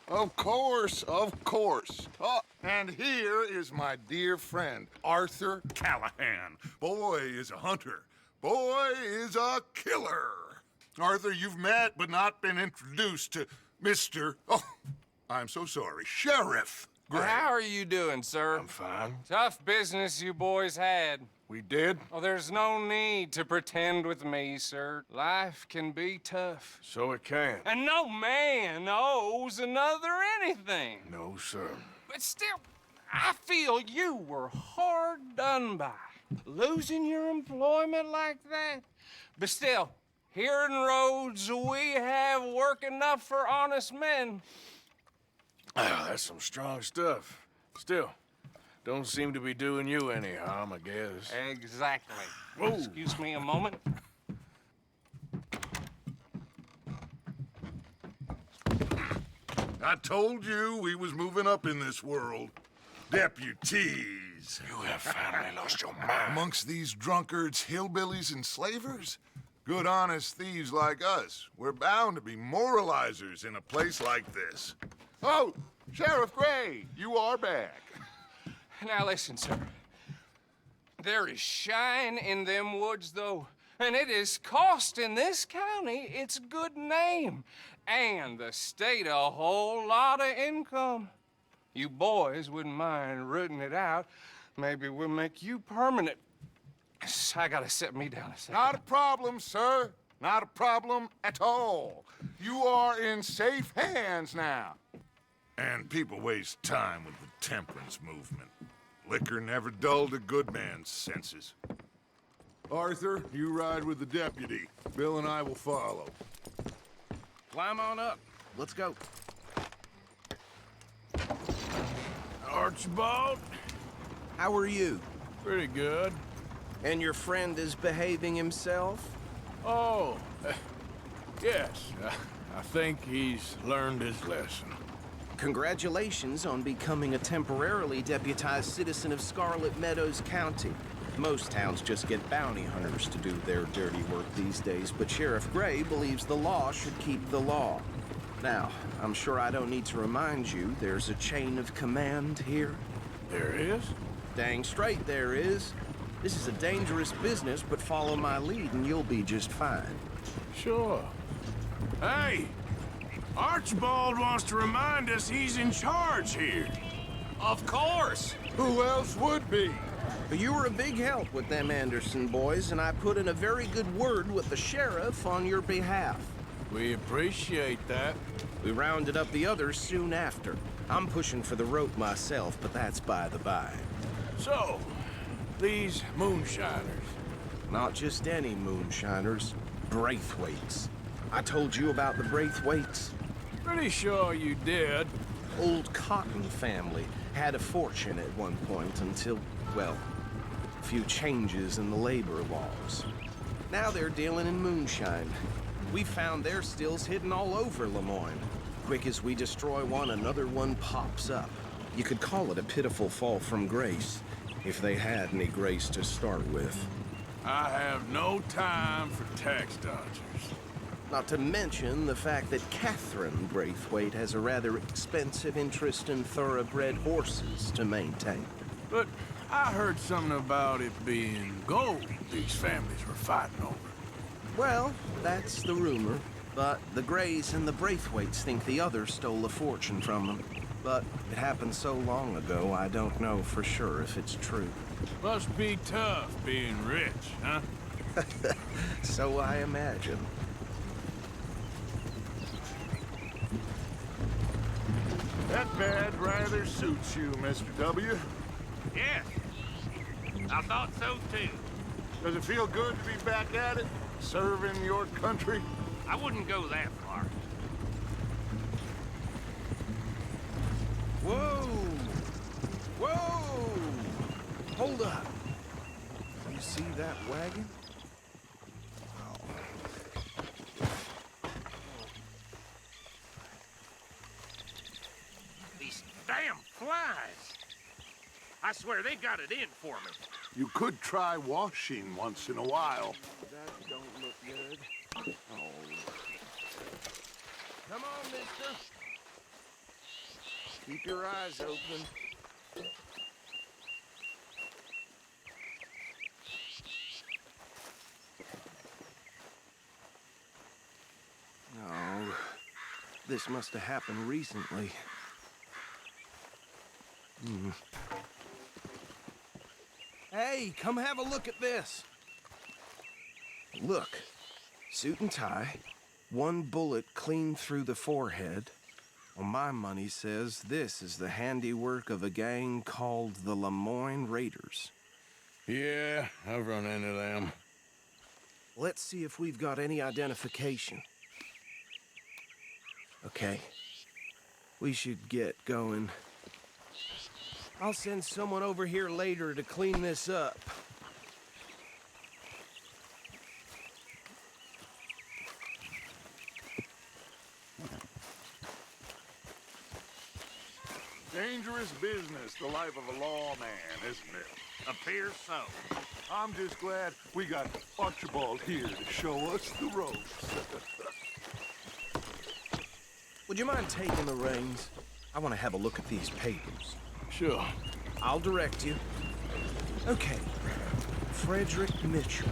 Of course, of course. Oh, And here is my dear friend, Arthur Callahan. Boy is a hunter. Boy is a killer. Arthur, you've met but not been introduced to Mr. Oh, I'm so sorry, Sheriff Gray. How are you doing, sir? I'm fine. Tough business you boys had. We did? Oh, there's no need to pretend with me, sir. Life can be tough. So it can. And no man owes another anything. No, sir. But still, I feel you were hard done by. Losing your employment like that. But still, here in Rhodes, we have work enough for honest men. Oh, that's some strong stuff. Still, don't seem to be doing you any harm, I guess. Exactly. Whoa. Excuse me a moment. I told you we was moving up in this world. Deputies. You have finally lost your mind. Amongst these drunkards, hillbillies, and slavers? Good, honest thieves like us. We're bound to be moralizers in a place like this. Oh, Sheriff Gray, you are back. Now listen, sir. There is shine in them woods, though, and it is costing this county its good name and the state a whole lot of income. You boys wouldn't mind rooting it out. Maybe we'll make you permanent. I gotta set me down a second. Not a problem, sir. Not a problem at all. You are in safe hands now. And people waste time with the temperance movement. Liquor never dulled a good man's senses. Arthur, you ride with the deputy. Bill and I will follow. Climb on up. Let's go. Archibald? How are you? Pretty good. And your friend is behaving himself? Oh, yes. I think he's learned his lesson. Congratulations on becoming a temporarily deputized citizen of Scarlet Meadows County. Most towns just get bounty hunters to do their dirty work these days, but Sheriff Gray believes the law should keep the law. Now, I'm sure I don't need to remind you there's a chain of command here. There is? Dang straight there is. This is a dangerous business, but follow my lead and you'll be just fine. Sure. Hey! Archibald wants to remind us he's in charge here. Of course. Who else would be? You were a big help with them Anderson boys, and I put in a very good word with the sheriff on your behalf. We appreciate that. We rounded up the others soon after. I'm pushing for the rope myself, but that's by the by. So, these moonshiners. Not just any moonshiners, Braithwaites. I told you about the Braithwaites. Pretty sure you did. Old Cotton family had a fortune at one point until, well, a few changes in the labor laws. Now they're dealing in moonshine. We found their stills hidden all over Lemoyne. Quick as we destroy one, another one pops up. You could call it a pitiful fall from grace, if they had any grace to start with. I have no time for tax dodgers. Not to mention the fact that Catherine Braithwaite has a rather expensive interest in thoroughbred horses to maintain. But I heard something about it being gold these families were fighting over. Well, that's the rumor. But the Grays and the Braithwaites think the others stole a fortune from them. But it happened so long ago, I don't know for sure if it's true. Must be tough being rich, huh? So I imagine. That badge rather suits you, Mr. W. Yes. I thought so, too. Does it feel good to be back at it? Serving your country? I wouldn't go that far. Whoa! Whoa! Hold up. You see that wagon? These damn flies. I swear they got it in for me. You could try washing once in a while. That don't look good. Oh. Come on, mister. Keep your eyes open. This must have happened recently. Hey, come have a look at this. Look, suit and tie, one bullet clean through the forehead. Well, my money says this is the handiwork of a gang called the Lemoyne Raiders. Yeah, I've run into them. Let's see if we've got any identification. Okay. We should get going. I'll send someone over here later to clean this up. Dangerous business, the life of a lawman, isn't it? Appears so. I'm just glad we got Archibald here to show us the ropes. Would you mind taking the reins? I want to have a look at these papers. Sure. I'll direct you. Okay. Frederick Mitchell,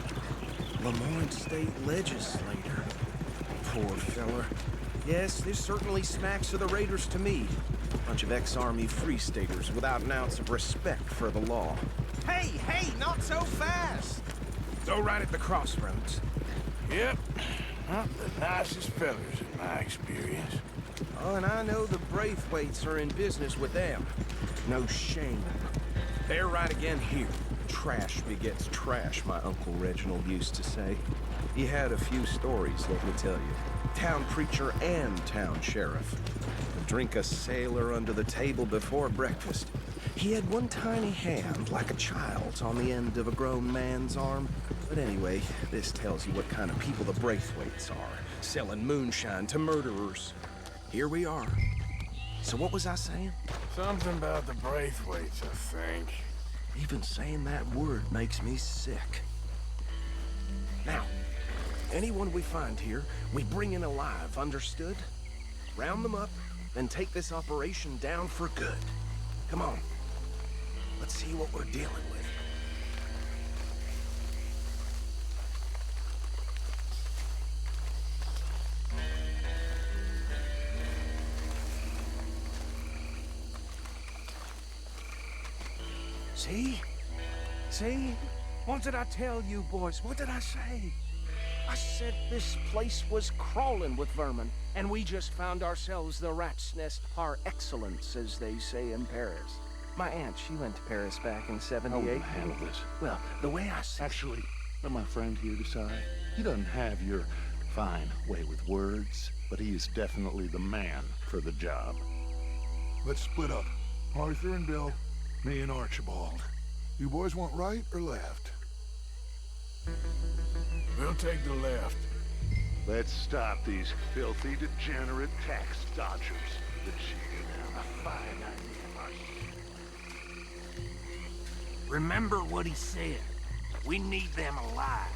Lemoyne State Legislator. Poor feller. Yes, this certainly smacks of the Raiders to me. Bunch of ex-Army Free Staters without an ounce of respect for the law. Hey, not so fast! Go right at the crossroads. Yep. Not the nicest fellers in my experience. Oh, and I know the Braithwaites are in business with them. No shame. They're right again here. Trash begets trash, my Uncle Reginald used to say. He had a few stories, let me tell you. Town preacher and town sheriff. Would drink a sailor under the table before breakfast. He had one tiny hand, like a child's, on the end of a grown man's arm. But anyway, this tells you what kind of people the Braithwaites are. Selling moonshine to murderers. Here we are. So what was I saying? Something about the Braithwaites, I think. Even saying that word makes me sick. Now, anyone we find here, we bring in alive, understood? Round them up, then take this operation down for good. Come on. Let's see what we're dealing with. See? See? What did I tell you, boys? What did I say? I said this place was crawling with vermin, and we just found ourselves the rat's nest par excellence, as they say in Paris. My aunt, she went to Paris back in '78. Handle this. Well, the way I see... Actually, let my friend here decide. He doesn't have your fine way with words, but he is definitely the man for the job. Let's split up. Arthur and Bill, me and Archibald. You boys want right or left? We'll take the left. Let's stop these filthy, degenerate tax dodgers. The cheating down a fine idea. Remember what he said. We need them alive.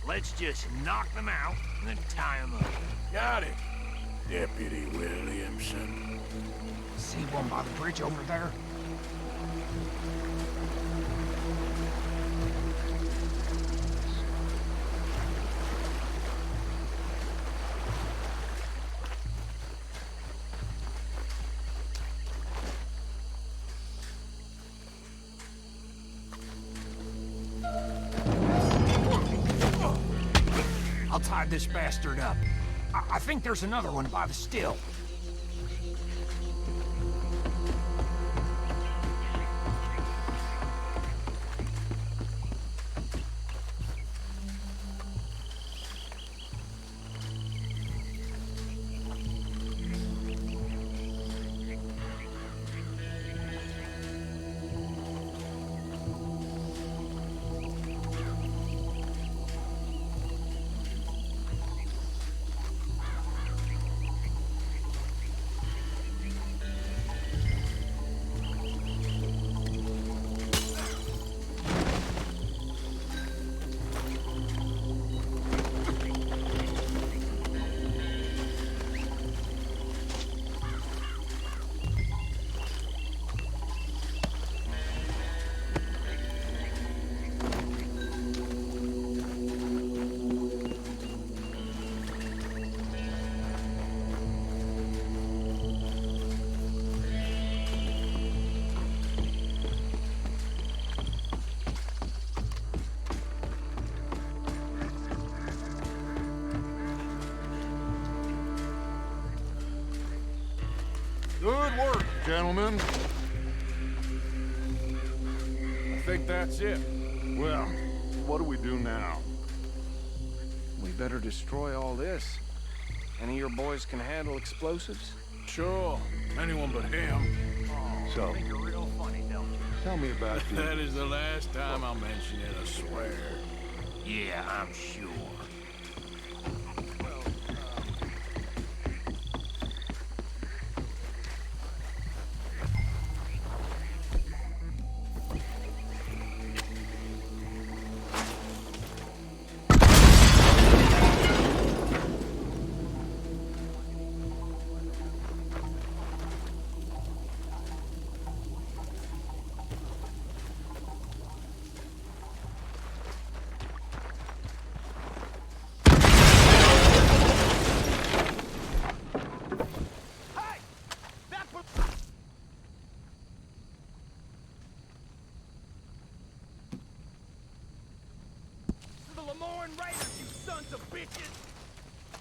Let's just knock them out and then tie them up. Got it, Deputy Williamson. See one by the bridge over there? I'll tie this bastard up. I think there's another one by the still. Good work, gentlemen. I think that's it. Well, what do we do now? We better destroy all this. Any of your boys can handle explosives? Sure. Anyone but him. So, You're real funny, don't you? tell me about the... That is the last time I'll mention it, I swear. Yeah, I'm sure.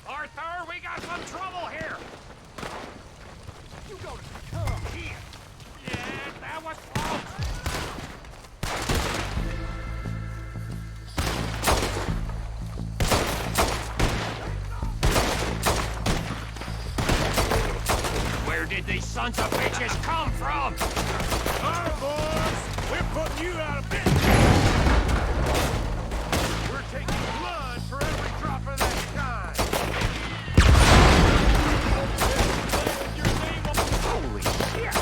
Arthur, we got some trouble here! You gonna come here? Yeah, that was close! Where did these sons of bitches come from? All right, boys, we're putting you out of business. We're taking blood for every drop of that kind. Holy shit!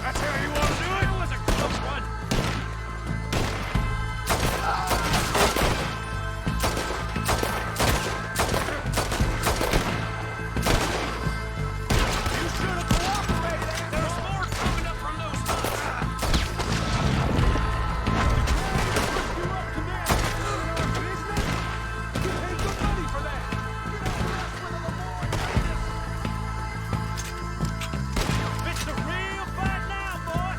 That's how you want to do it? That was a close one! There's more coming up from those huts! It's the real fight now, boy.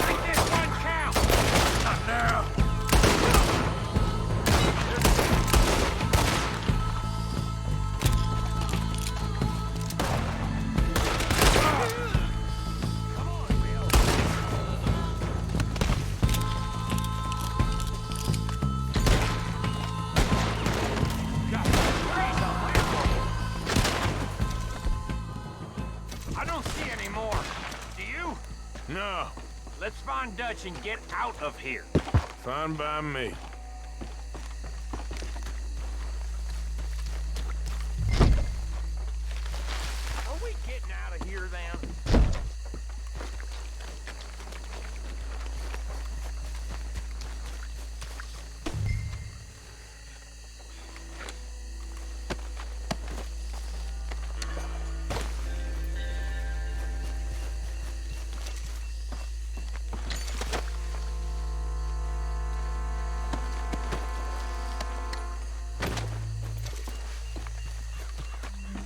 Make this one count! Not now. I don't see any more. Do you? No, Let's find Dutch and get out of here. fine by me. Are we getting out of here then?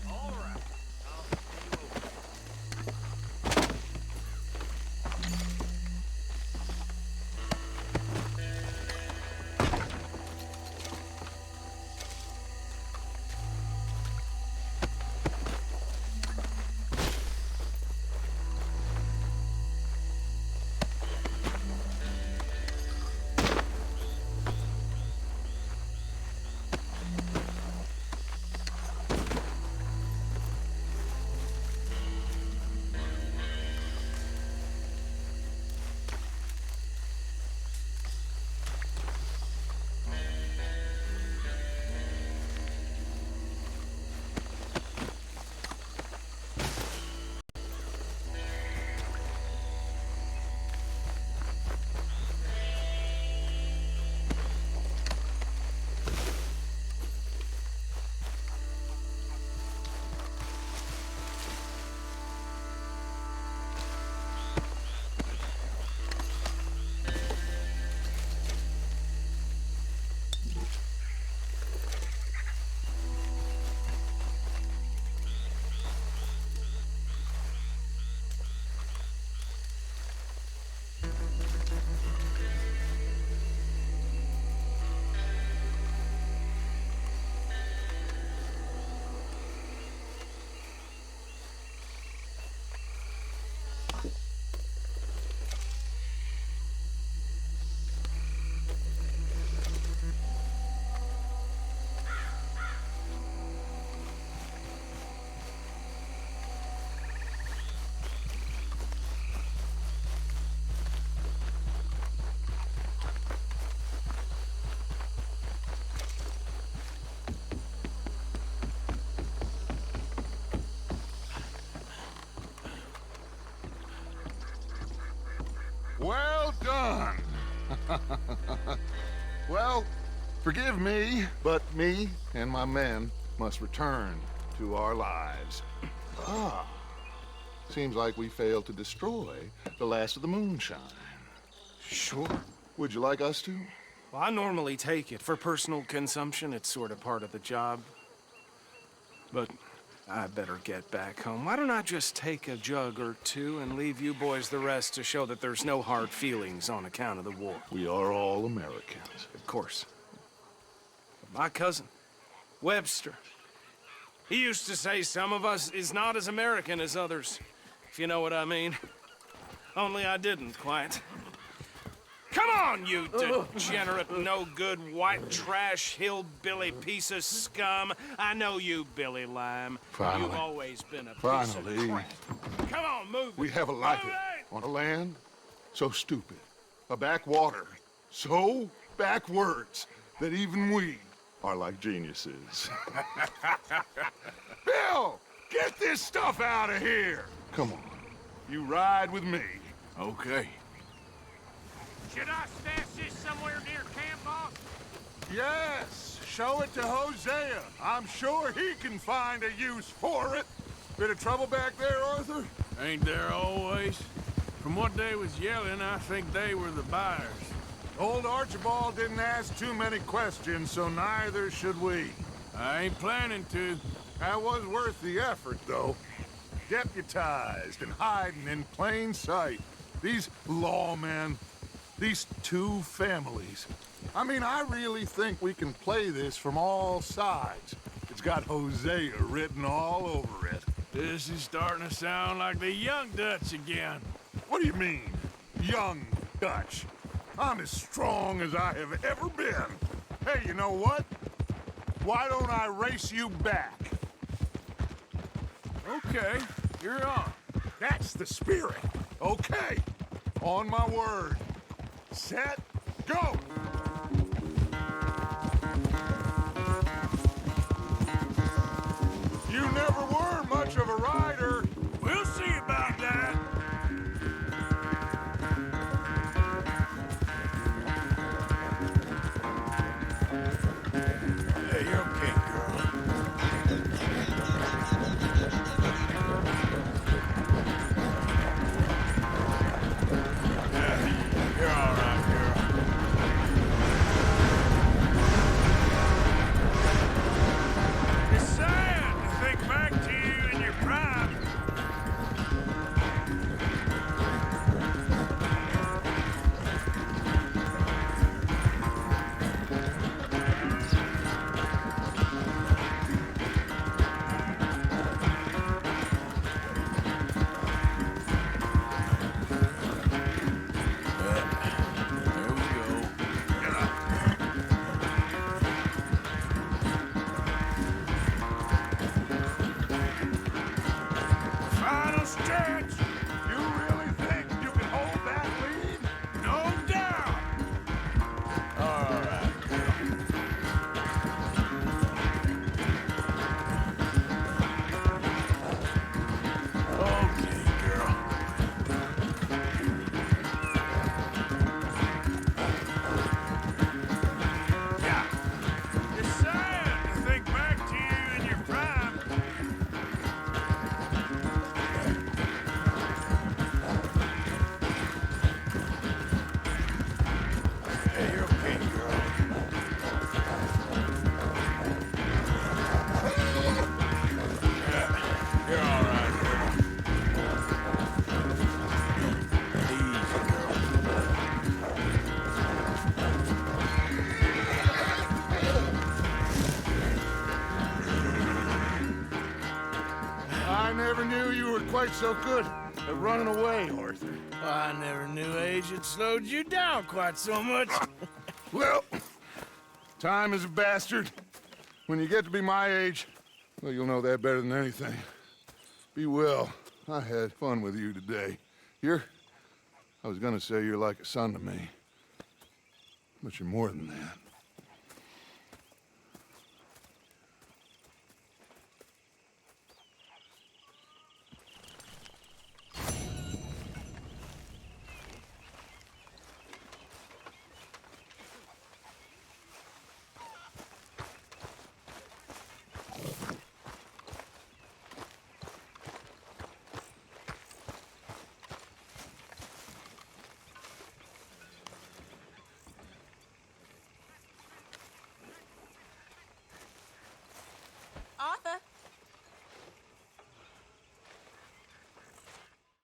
All right. I'll see you over. done. Well, forgive me, but me and my men must return to our lives. Ah, seems like we failed to destroy the last of the moonshine. Sure. Would you like us to? Well, I normally take it. For personal consumption, it's sort of part of the job. But I better get back home. Why don't I just take a jug or two and leave you boys the rest to show that there's no hard feelings on account of the war? We are all Americans. Of course. My cousin, Webster, he used to say some of us is not as American as others, if you know what I mean. Only I didn't quite. Come on, you degenerate, no-good, white trash, hillbilly piece of scum. I know you, Billy Lime. Finally. You've always been a piece Finally. of crap. Come on, move We it. have a life Move it! on a land so stupid, a backwater so backwards that even we are like geniuses. Bill, get this stuff out of here! Come on, you ride with me. Okay. Should I stash this somewhere near camp, boss? Yes, show it to Hosea. I'm sure he can find a use for it. Bit of trouble back there, Arthur? Ain't there always? From what they was yelling, I think they were the buyers. Old Archibald didn't ask too many questions, so neither should we. I ain't planning to. That was worth the effort, though. Deputized and hiding in plain sight. These lawmen, these two families. I mean, I really think we can play this from all sides. It's got Hosea written all over it. This is starting to sound like the Young Dutch again. What do you mean, young Dutch? I'm as strong as I have ever been. Hey, you know what? Why don't I race you back? Okay, you're on. That's the spirit. Okay, on my word. Set, go! You never were much of a rider. We'll see about that. Hey, you're okay, girl. You're all right, girl. It's sad to think back to you in your prime. There we go. Get up. Final stretch. You really think you can hold that lead? No doubt. All right. Okay, girl. Yeah. It's sad to think back to you in your prime. Hey, you're okay, girl. Yeah, you're all right, girl. Easy, girl. I never knew you were quite so good at running away, Arthur. I never knew age had slowed you down quite so much. Well, time is a bastard. When you get to be my age, well, you'll know that better than anything. Be well. I had fun with you today. I was gonna say you're like a son to me. But you're more than that.